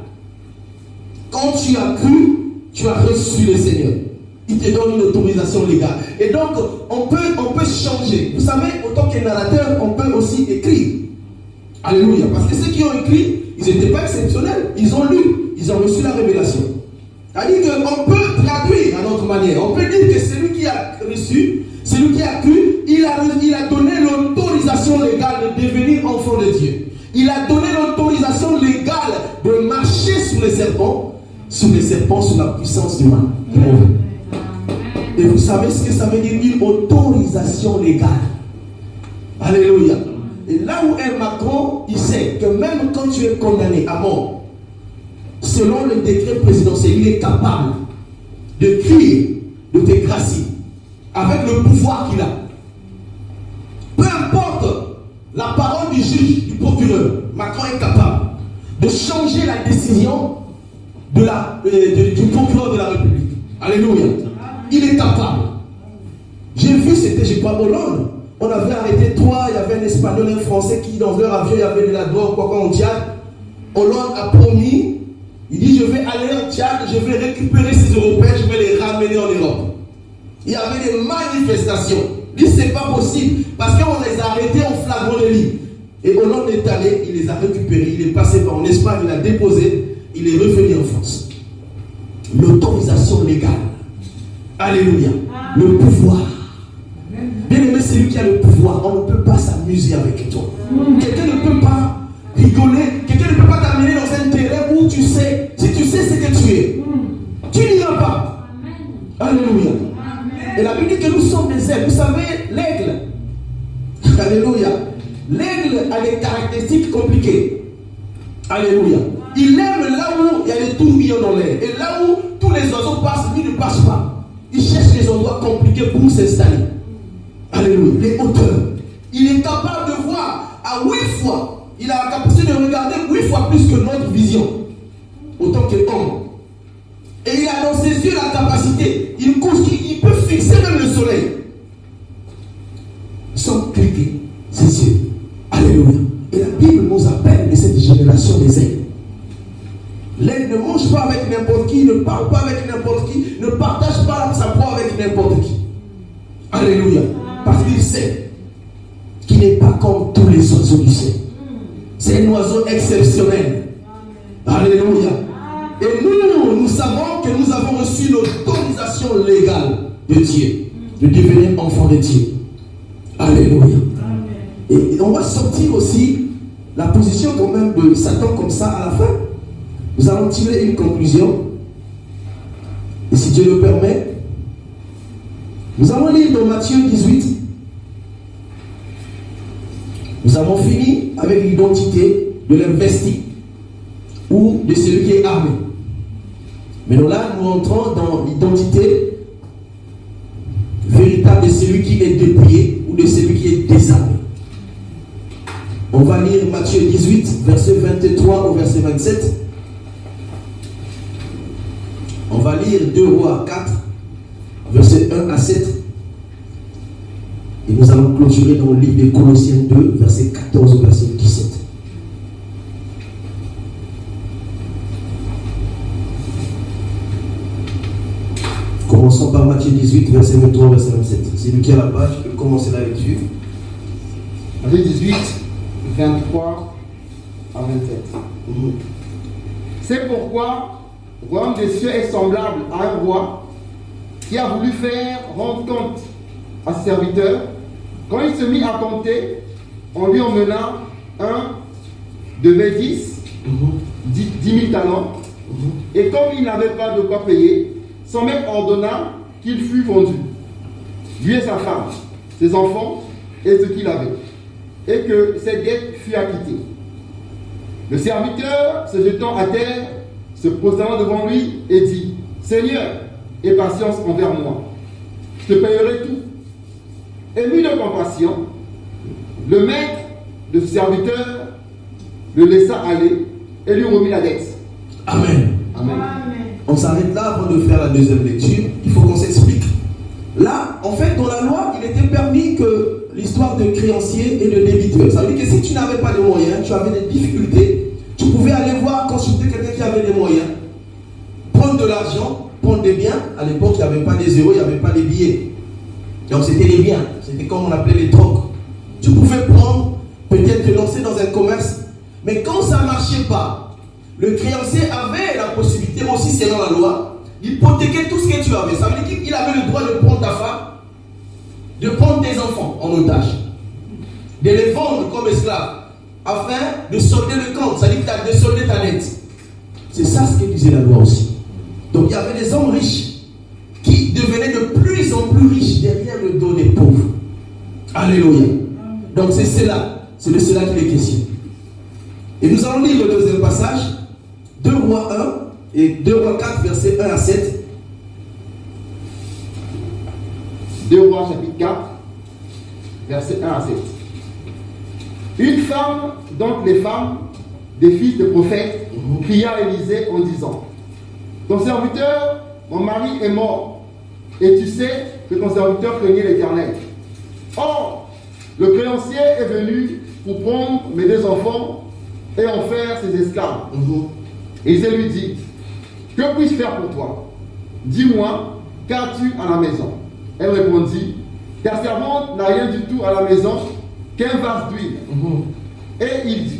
Speaker 4: Quand tu as cru, tu as reçu le Seigneur. Il te donne une autorisation légale. Et donc, on peut changer. Vous savez, autant que narrateur, on peut aussi écrire. Alléluia. Parce que ceux qui ont écrit, ils n'étaient pas exceptionnels. Ils ont lu, ils ont reçu la révélation. C'est-à-dire qu'on peut traduire à notre manière. On peut dire que celui qui a reçu, celui qui a cru, il a donné l'autorisation légale de devenir enfant de Dieu. Il a donné l'autorisation légale de marcher sous les serpents, sous la puissance du mal. Et vous savez ce que ça veut dire, une autorisation légale. Alléluia. Et là où est Macron, il sait que même quand tu es condamné à mort, selon le décret présidentiel, il est capable de crier, de te gracier, avec le pouvoir qu'il a. Peu importe la parole du juge, du procureur, Macron est capable de changer la décision du procureur de la République. Alléluia. Il est capable. J'ai vu, c'était, je crois, Hollande. On avait arrêté 3, il y avait un Espagnol, un Français qui, dans leur avion, il y avait de la drogue, quoi, en Tchad. Hollande a promis, il dit, je vais aller en Tchad, je vais récupérer ces Européens, je vais les ramener en Europe. Il y avait des manifestations. Il dit, c'est pas possible, parce qu'on les a arrêtés en flagrant délit. Et Hollande est allé, il les a récupérés, il est passé par en Espagne, il a déposé, il est revenu en France. L'autorisation légale. Alléluia. Le pouvoir. Bien aimé, c'est lui qui a le pouvoir. On ne peut pas s'amuser avec toi. Quelqu'un ne peut pas rigoler. Quelqu'un ne peut pas t'amener dans un terrain où tu sais, si tu sais ce que tu es, tu n'iras pas. Alléluia. Et la Bible dit que nous sommes des aigles. Vous savez, l'aigle. Alléluia. L'aigle a des caractéristiques compliquées. Alléluia. Il aime là où il y a des tourbillons dans l'air. Et là où tous les oiseaux passent, lui ne passe pas. Il cherche les endroits compliqués pour s'installer. Alléluia. Les hauteurs. Il est capable de voir à 8 fois. Il a la capacité de regarder 8 fois plus que notre vision. Autant que homme. Et il a dans ses yeux la capacité. Il peut fixer même le soleil. Sans cliquer ses yeux. Alléluia. Et la Bible nous appelle de cette génération des aigles. L'aigle ne mange pas avec n'importe qui, ne parle pas avec n'importe qui, ne partage pas sa proie avec n'importe qui. Alléluia. Parce qu'il sait qu'il n'est pas comme tous les oiseaux du ciel. C'est un oiseau exceptionnel. Alléluia. Et nous savons que nous avons reçu l'autorisation légale de Dieu, de devenir enfant de Dieu. Alléluia. Et on va sortir aussi la position quand même de Satan comme ça à la fin. Nous allons tirer une conclusion. Et si Dieu le permet, nous allons lire dans Matthieu 18. Nous avons fini avec l'identité de l'investi ou de celui qui est armé. Mais là, nous entrons dans l'identité véritable de celui qui est dépouillé ou de celui qui est désarmé. On va lire Matthieu 18, verset 23 au verset 27. On va lire 2 Rois 4, verset 1 à 7. Et nous allons clôturer dans le livre de Colossiens 2, verset 14 au verset 17. Commençons par Matthieu 18, verset 23 au verset 27. C'est lui qui a la page, je peux commencer la lecture.
Speaker 3: Matthieu 18, 23 à 27. C'est pourquoi le royaume des cieux est semblable à un roi qui a voulu faire rendre compte à ses serviteurs. Quand il se mit à compter, on lui emmena un devait 10 000 talents. Et comme il n'avait pas de quoi payer, son maître ordonna qu'il fût vendu, lui et sa femme, ses enfants et ce qu'il avait, et que ses dettes fût acquittées. Le serviteur, se jetant à terre, se prosternant devant lui et dit: Seigneur, aie patience envers moi, je te payerai tout. Ému de compassion, le maître de ce serviteur le laissa aller et lui remit la dette.
Speaker 4: Amen.
Speaker 3: Amen.
Speaker 4: On s'arrête là avant de faire la deuxième lecture. Il faut qu'on s'explique. Là, en fait, dans la loi, il était permis que l'histoire de créancier et de débiteur. Ça veut dire que si tu n'avais pas de moyens, tu avais des difficultés, tu pouvais aller voir, consulter quelqu'un qui avait des moyens, prendre de l'argent, prendre des biens. À l'époque, il n'y avait pas des euros, il n'y avait pas des billets. Donc c'était les biens. C'était comme on appelait les trocs. Tu pouvais prendre, peut-être te lancer dans un commerce. Mais quand ça ne marchait pas, le créancier avait la possibilité, aussi selon la loi, d'hypothéquer tout ce que tu avais. Ça veut dire qu'il avait le droit de prendre ta femme, de prendre tes enfants en otage, de les vendre comme esclaves, afin de solder le compte. Ça veut dire de solder ta dette. C'est ça ce que disait la loi aussi. Donc il y avait des hommes riches qui devenaient de plus en plus riches derrière le dos des pauvres. Alléluia. Donc c'est cela, c'est de cela qu'il est question. Et nous allons lire le deuxième passage, 2 Rois 1 et 2 Rois 4, versets 1 à 7.
Speaker 3: 2 Rois chapitre 4, versets 1 à 7. Une femme, donc les femmes des fils de prophètes, cria à Élisée en disant: ton serviteur, mon mari est mort, et tu sais que ton serviteur craignait l'Éternel. Or, le créancier est venu pour prendre mes 2 enfants et en faire ses esclaves. Élisée lui dit: que puis-je faire pour toi? Dis-moi, qu'as-tu à la maison? Elle répondit: ta servante n'a rien du tout à la maison qu'un vase d'huile. Et il dit: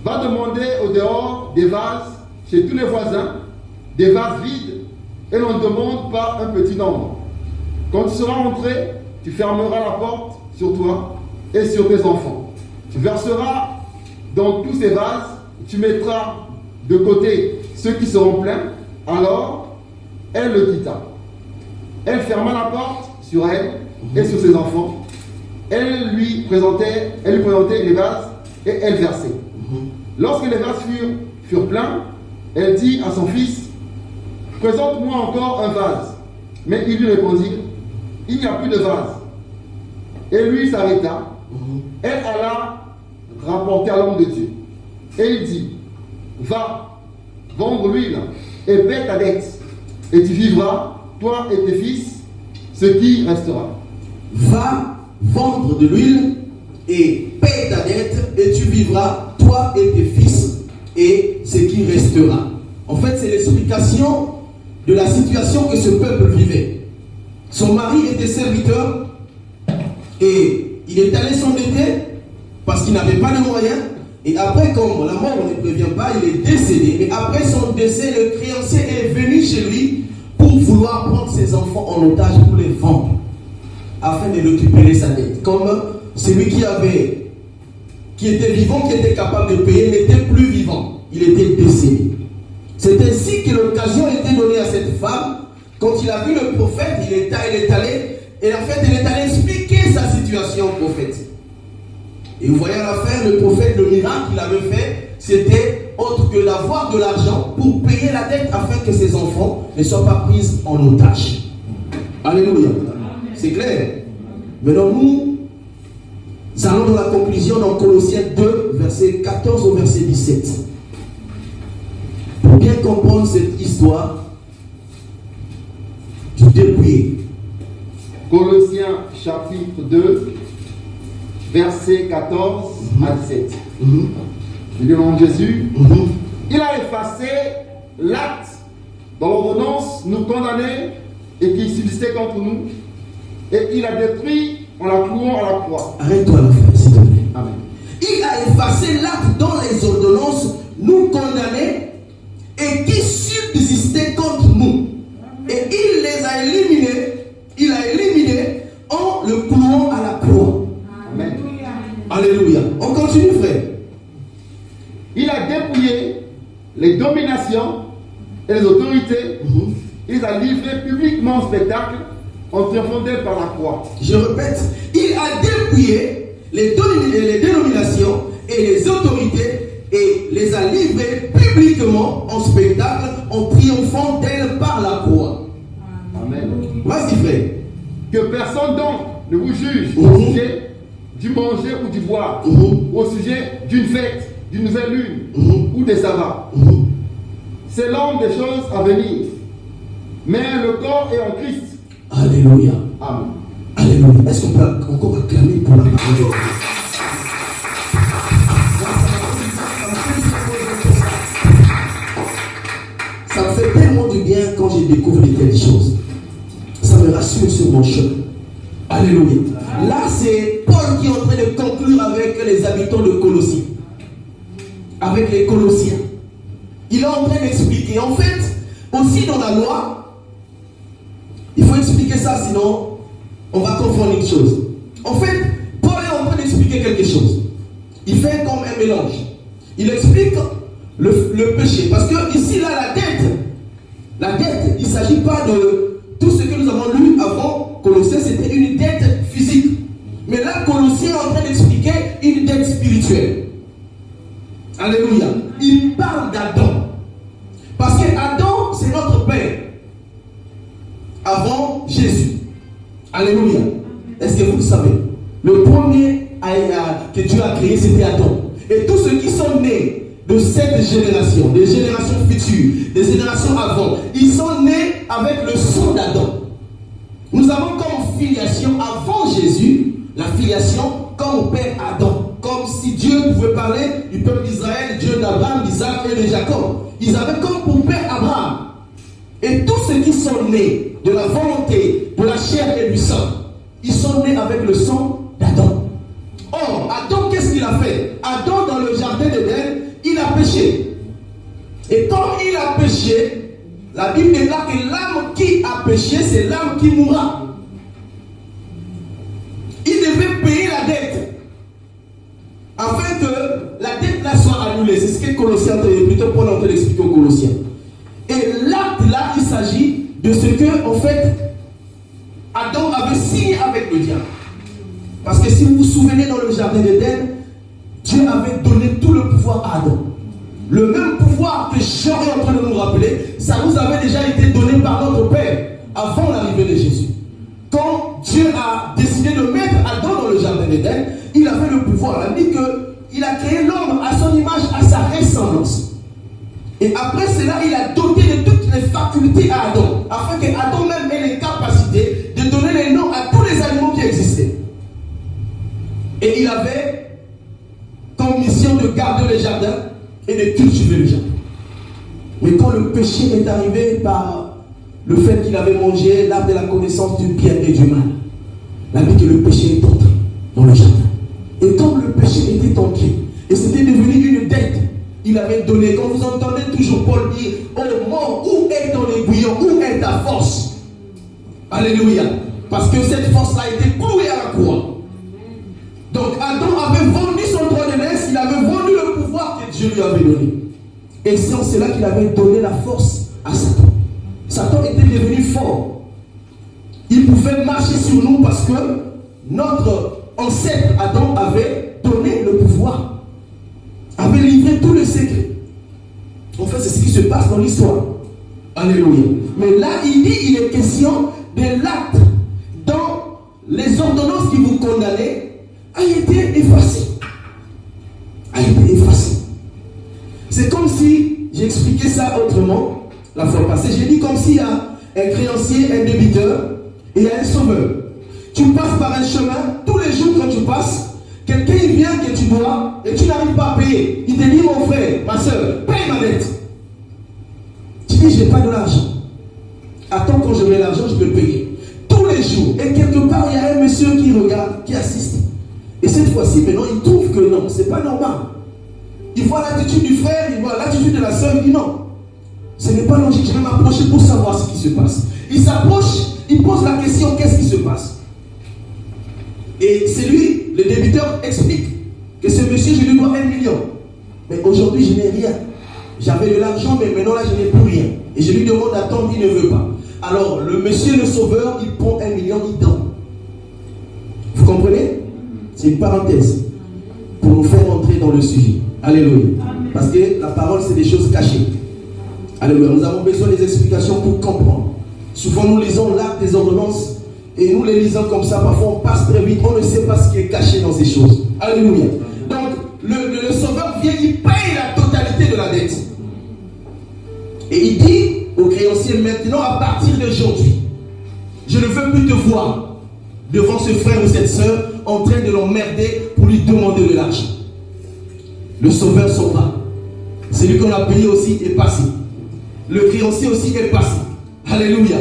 Speaker 3: va demander au dehors des vases chez tous les voisins, des vases vides, et l'on ne demande pas un petit nombre. Quand tu seras entré, tu fermeras la porte sur toi et sur tes enfants. Tu verseras dans tous ces vases, tu mettras de côté ceux qui seront pleins. Alors, elle le quitta. Elle ferma la porte sur elle et sur ses enfants. Elle lui présentait les vases et elle versait. Lorsque les vases furent pleins, elle dit à son fils: présente-moi encore un vase. Mais il lui répondit: il n'y a plus de vase. Et lui s'arrêta. Elle alla rapporter à l'homme de Dieu. Et il dit: va, vendre l'huile et paie ta dette, et tu vivras, toi et tes fils, ce qui restera.
Speaker 4: Va vendre de l'huile et paie ta dette, et tu vivras, toi et tes fils, et ce qui restera. En fait, c'est l'explication de la situation que ce peuple vivait. Son mari était serviteur et il est allé s'endetter parce qu'il n'avait pas de moyens. Et après, comme la mort ne prévient pas, il est décédé. Mais après son décès, le créancier est venu chez lui pour vouloir prendre ses enfants en otage pour les vendre afin de récupérer sa dette. Comme celui qui était vivant, qui était capable de payer, n'était plus vivant. Il était décédé. C'est ainsi que l'occasion était donnée à cette femme. Quand il a vu le prophète, il est allé, et en fait, il est allé expliquer sa situation au prophète. Et vous voyez à la fin, le prophète, le miracle qu'il avait fait, c'était autre que d'avoir de l'argent pour payer la dette afin que ses enfants ne soient pas pris en otage. Alléluia. C'est clair. Maintenant, nous allons dans la conclusion dans Colossiens 2, verset 14 au verset 17. Pour bien comprendre cette histoire du dépouillé.
Speaker 3: Colossiens chapitre 2, verset 14 à 17. Le nom de Jésus, il a effacé l'acte dont l'ordonnance nous condamnait et qui subsistait contre nous, et il a détruit en la clouant à la croix.
Speaker 4: Arrête-toi la fin, s'il te plaît.
Speaker 3: Amen.
Speaker 4: Il a effacé l'acte dont les ordonnances nous condamnaient et qui subsistait contre nous. Et il les a éliminés. Il a éliminé en le clouant à la croix.
Speaker 3: Amen.
Speaker 4: Alléluia. On continue, frère.
Speaker 3: Il a dépouillé les dominations et les autorités. Il les a livrées publiquement en spectacle en triomphant d'elles par la croix.
Speaker 4: Je répète, il a dépouillé les dénominations et les autorités et les a livrées publiquement en spectacle en triomphant d'elles par la croix.
Speaker 3: Amen.
Speaker 4: Vas-y, frère.
Speaker 3: Que personne donc ne vous juge au sujet du manger ou du boire, ou au sujet d'une fête, d'une nouvelle lune ou des sabbats. C'est l'homme des choses à venir. Mais le corps est en Christ.
Speaker 4: Alléluia.
Speaker 3: Amen.
Speaker 4: Alléluia. Est-ce qu'on peut encore acclamer pour la parole de Dieu? Ça me fait tellement de bien quand je découvre de telles choses. Ça me rassure sur mon chemin. Alléluia. Là, c'est Paul qui est en train de conclure avec les habitants de Colossie. Avec les Colossiens. Il est en train d'expliquer. En fait, aussi dans la loi, il faut expliquer ça, sinon on va confondre une chose. En fait, Paul est en train d'expliquer quelque chose. Il fait comme un mélange. Il explique le péché. Parce que ici, là, la dette, il ne s'agit pas de tout ce que nous avons lu avant Colossiens, c'était une dette physique. Mais là, Colossiens est en train d'expliquer une dette spirituelle. Alléluia. Il parle d'Adam. Parce que Adam, c'est notre père. Avant Jésus. Alléluia. Est-ce que vous le savez? Le premier que Dieu a créé, c'était Adam. Et tous ceux qui sont nés de cette génération, des générations futures, des générations avant, ils sont nés avec le sang d'Adam. Nous avons comme filiation avant Jésus, la filiation comme père Adam. Comme si Dieu pouvait parler du peuple d'Israël, Dieu d'Abraham, d'Isaac et de Jacob. Ils avaient comme pour père Abraham. Et tous ceux qui sont nés de la volonté, de la chair et du sang, ils sont nés avec le sang d'Adam. Or, Adam, qu'est-ce qu'il a fait? Adam, dans le jardin d'Éden, il a péché. Et comme il a péché, la Bible déclare que l'âme qui a péché, c'est l'âme qui mourra. Il devait payer la dette, afin que la dette là soit annulée. C'est ce que Colossiens, plutôt Paul en train d'expliquer aux Colossiens. Et l'acte là, il s'agit de ce que, en fait, Adam avait signé avec le diable. Parce que si vous vous souvenez, dans le jardin d'Éden, Dieu avait donné tout le pouvoir à Adam. Le même pouvoir que Jean est en train de nous rappeler, ça nous avait déjà été donné par notre Père avant l'arrivée de Jésus. Quand Dieu a décidé de mettre Adam dans le jardin d'Éden, il avait le pouvoir. Il a dit qu'il a créé l'homme à son image, à sa ressemblance. Et après cela, il a doté de toutes les facultés à Adam, afin qu'Adam même ait les capacités de donner les noms à tous les animaux qui existaient. Et il avait comme mission de garder le jardin et de cultiver le jardin. Mais quand le péché est arrivé par le fait qu'il avait mangé l'arbre de la connaissance du bien et du mal, la Bible dit que le péché est entré dans le jardin. Et comme le péché était entré, et c'était devenu une dette, il avait donné. Quand vous entendez toujours Paul dire: oh mort, où est ton aiguillon, où est ta force? Alléluia. Parce que cette force-là a été clouée à la croix. Donc Adam avait vendu son droit de naissance, il avait vendu le pouvoir que Dieu lui avait donné. Et c'est en cela qu'il avait donné la force à Satan. Satan était devenu fort. Il pouvait marcher sur nous parce que notre ancêtre Adam avait donné le pouvoir, avait livré tous les secrets. En fait, c'est ce qui se passe dans l'histoire. Alléluia. Mais là, il est question de l'acte dont les ordonnances qui vous condamnaient a été effacé. C'est comme si, j'ai expliqué ça autrement la fois passée, j'ai dit comme s'il y a un créancier, un débiteur et il y a un sauveur. Tu passes par un chemin, tous les jours quand tu passes, quelqu'un il vient que tu dois et tu n'arrives pas à payer. Il te dit: mon frère, ma soeur, paye ma dette. Tu dis: j'ai pas de l'argent. Attends, quand je mets l'argent, je peux le payer. Tous les jours. Et quelque part, il y a un monsieur qui regarde, qui assiste. Et cette fois-ci, maintenant, il trouve que non, c'est pas normal. Il voit l'attitude du frère, il voit l'attitude de la soeur, il dit: non, ce n'est pas logique, je vais m'approcher pour savoir ce qui se passe. Il s'approche, il pose la question: qu'est-ce qui se passe? Et c'est lui, le débiteur, explique que ce monsieur, je lui dois 1 million. Mais aujourd'hui, je n'ai rien. J'avais de l'argent, mais maintenant, là, je n'ai plus rien. Et je lui demande d'attendre, il ne veut pas. Alors, le monsieur, le sauveur, il prend 1 million, il donne. Vous comprenez? C'est une parenthèse pour nous faire entrer dans le sujet. Alléluia. Parce que la parole, c'est des choses cachées. Alléluia. Nous avons besoin des explications pour comprendre. Souvent, nous lisons l'acte des ordonnances et nous les lisons comme ça. Parfois, on passe très vite. On ne sait pas ce qui est caché dans ces choses. Alléluia. Donc, le sauveur vient, il paye la totalité de la dette. Et il dit au créancier, maintenant à partir d'aujourd'hui, je ne veux plus te voir devant ce frère ou cette soeur en train de l'emmerder pour lui demander de l'argent. Le sauveur s'en va. Celui qu'on a payé aussi est passé. Le créancier aussi est passé. Alléluia.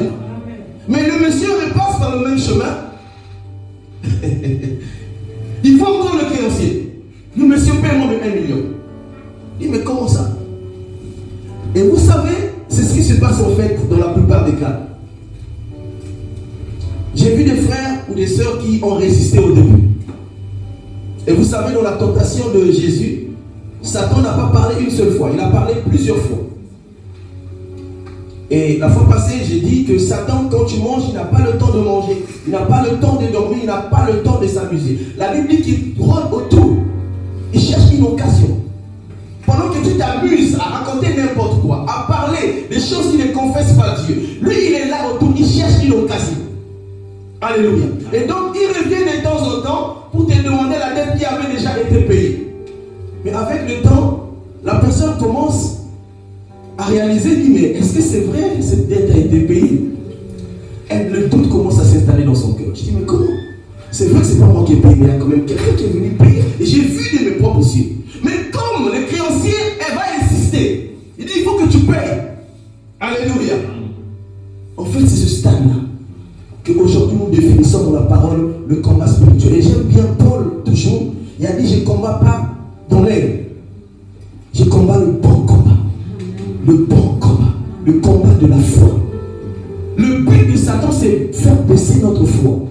Speaker 4: Mais le monsieur repasse par le même chemin. Il faut encore le créancier. Le monsieur paie moins de 1 million. Il dit, mais comment ça? Et vous savez, c'est ce qui se passe en fait dans la plupart des cas. J'ai vu des frères ou des sœurs qui ont résisté au début. Et vous savez, dans la tentation de Jésus, Satan n'a pas parlé une seule fois, il a parlé plusieurs fois. Et la fois passée, j'ai dit que Satan, quand tu manges, il n'a pas le temps de manger, il n'a pas le temps de dormir, il n'a pas le temps de s'amuser. La Bible dit qu'il rôde autour, il cherche une occasion. Pendant que tu t'amuses à raconter n'importe quoi, à parler des choses qui ne confessent pas Dieu, lui il est là autour, il cherche une occasion. Alléluia. Et donc il revient de temps en temps pour te demander la dette qui avait déjà été payée. Mais avec le temps, la personne commence à réaliser, dit, mais est-ce que c'est vrai que cette dette a été payée? Et le doute commence à s'installer dans son cœur. Je dis, mais comment? C'est vrai que c'est pas moi qui ai payé, mais il y a quand même quelqu'un qui est venu payer. Et j'ai vu de mes propres yeux. Mais comme le créancier, elle va insister. Il dit, il faut que tu payes. Alléluia. En fait, c'est ce stade-là qu'aujourd'hui nous définissons dans la parole le combat spirituel. Et j'aime bien Paul, toujours. Il a dit, je ne combats pas dans l'air. Je combats le bon combat. Le bon combat. Le combat de la foi. Le but de Satan, c'est faire baisser notre foi.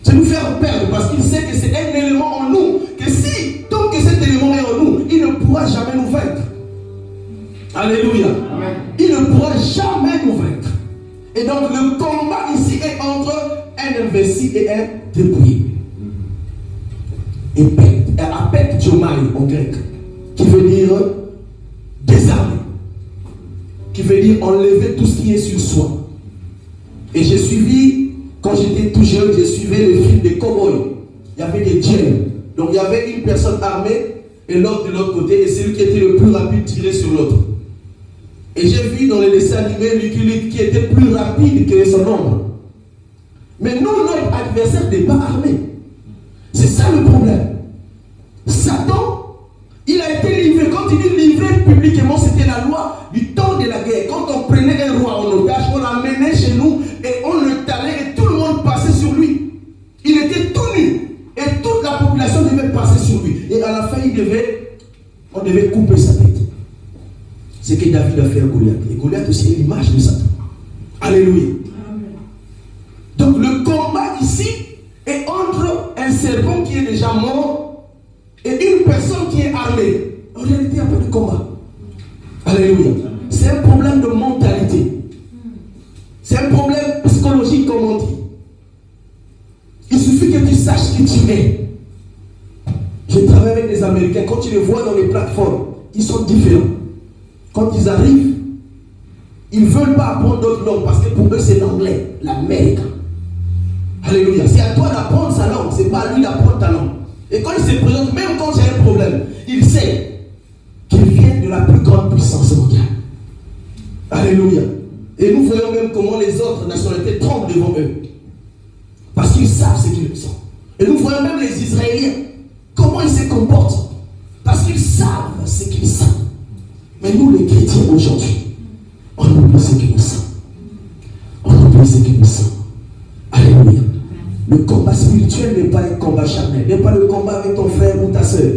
Speaker 4: C'est nous faire perdre parce qu'il sait que c'est un élément en nous. Que si, tant que cet élément est en nous, il ne pourra jamais nous vaincre. Alléluia. Amen. Il ne pourra jamais nous vaincre. Et donc le combat ici est entre un investi et un débrouillé. Et apek diomai en grec, qui veut dire désarmer, qui veut dire enlever tout ce qui est sur soi. Et j'ai suivi, quand j'étais tout jeune, j'ai suivi le film des cowboys. Il y avait des dieux. Donc il y avait une personne armée et l'autre de l'autre côté, et celui qui était le plus rapide tirait sur l'autre. Et j'ai vu dans les dessins animés Lucky Luke qui était plus rapide que son ombre. Mais nous, notre adversaire n'est pas armé. C'est ça le problème. Satan, il a été livré. Quand il dit livré publiquement, c'était la loi du temps de la guerre. Quand on prenait un roi en otage, on l'amenait chez nous et on le talait et tout le monde passait sur lui. Il était tout nu et toute la population devait passer sur lui. Et à la fin, on devait couper sa tête. C'est ce que David a fait à Goliath. Et Goliath aussi est l'image de Satan. Alléluia. Amen. Donc le combat ici est entre un serpent qui est déjà mort et une personne qui est armée. En réalité, il n'y a pas de combat. Alléluia. C'est un problème de mentalité. C'est un problème psychologique, comme on dit. Il suffit que tu saches qui tu es. Je travaille avec des Américains. Quand tu les vois dans les plateformes, ils sont différents. Quand ils arrivent, ils ne veulent pas apprendre d'autres langues parce que pour eux c'est l'anglais, l'américain. Alléluia. C'est à toi d'apprendre sa langue, c'est pas à lui d'apprendre ta langue. Et quand il se présente, même quand il y a un problème, il sait qu'il vient de la plus grande puissance mondiale. Alléluia. Et nous voyons même comment les autres nationalités tremblent devant eux. Parce qu'ils savent ce qu'ils sont. Et nous voyons même les Israéliens, comment ils se comportent. Parce qu'ils savent ce qu'ils sont. Mais nous, les chrétiens, aujourd'hui, on oublie ce que nous sommes. On oublie ce que nous sommes. Alléluia. Le combat spirituel n'est pas un combat charnel. N'est pas le combat avec ton frère ou ta soeur.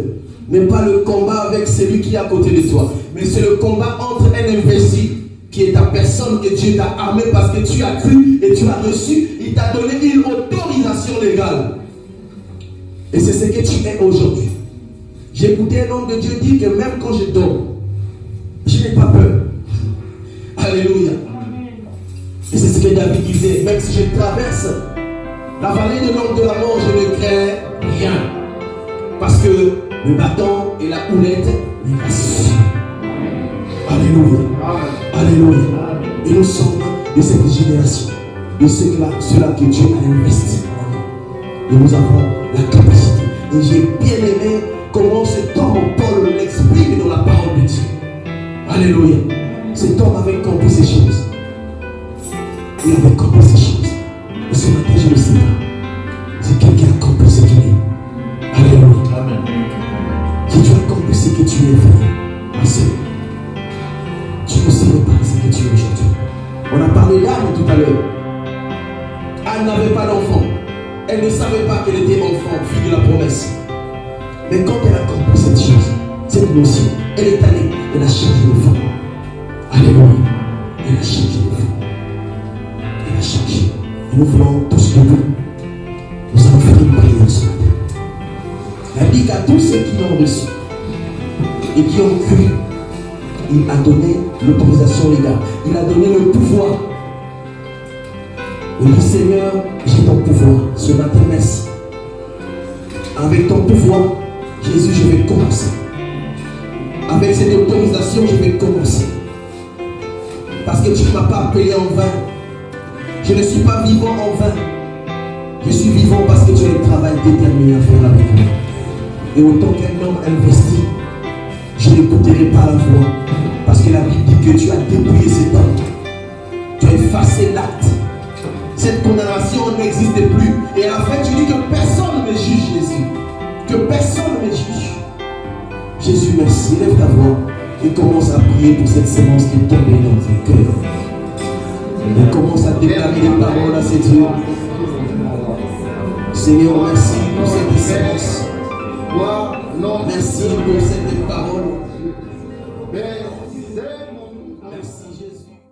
Speaker 4: N'est pas le combat avec celui qui est à côté de toi. Mais c'est le combat entre un investi qui est ta personne que Dieu t'a armé parce que tu as cru et tu as reçu. Il t'a donné une autorisation légale. Et c'est ce que tu es aujourd'hui. J'ai écouté un homme de Dieu dire que même quand je dors, je n'ai pas peur. Alléluia. Et c'est ce que David disait. Même si je traverse la vallée de l'ombre de la mort, je ne crains rien. Parce que le bâton et la houlette me rassurent. Alléluia. Alléluia. Et nous sommes de cette génération, de ceux-là que Dieu a investi. Et nous avons la capacité. Et j'ai bien aimé comment cet homme, Paul, l'exprime dans la parole de Dieu. Alléluia. Cet homme avait compris ces choses. Il avait compris ces choses. Et ce matin, je ne sais pas. Si quelqu'un a compris ce qu'il est. Alléluia.
Speaker 5: Amen.
Speaker 4: Si tu as compris ce que tu es, frère, ma soeur, tu ne serais pas ce que tu es aujourd'hui. On a parlé d'Anne tout à l'heure. Anne n'avait pas d'enfant. Elle ne savait pas qu'elle était enfant, fille de la promesse. Mais quand elle a compris cette chose, cette notion, elle est allée, elle a changé de femme. Alléluia. Elle a changé de femme. Elle a changé. Et nous voulons tous debout. Nous allons faire une prière ce matin. Elle dit qu'à tous ceux qui l'ont reçu et qui ont cru, il a donné l'autorisation légale. Il a donné le pouvoir. Il dit, Seigneur, j'ai ton pouvoir. Ce matin, merci. Avec ton pouvoir, Jésus, je vais commencer. Avec cette autorisation, je vais commencer. Parce que tu ne m'as pas appelé en vain. Je ne suis pas vivant en vain. Je suis vivant parce que tu as un travail déterminé à faire avec moi. Et autant qu'un homme investi, je n'écouterai pas la voix. Parce que la Bible dit que tu as dépouillé cet homme. Tu as effacé l'acte. Cette condamnation n'existe plus. Et à la fin, tu dis que personne ne me juge, Jésus. Que personne ne me juge. Jésus, merci. Lève ta voix et commence à prier pour cette sémence qui est tombée dans ton cœur. Et commence à déclarer des paroles à ces dieux. Seigneur, merci pour cette sémence. Merci pour cette parole.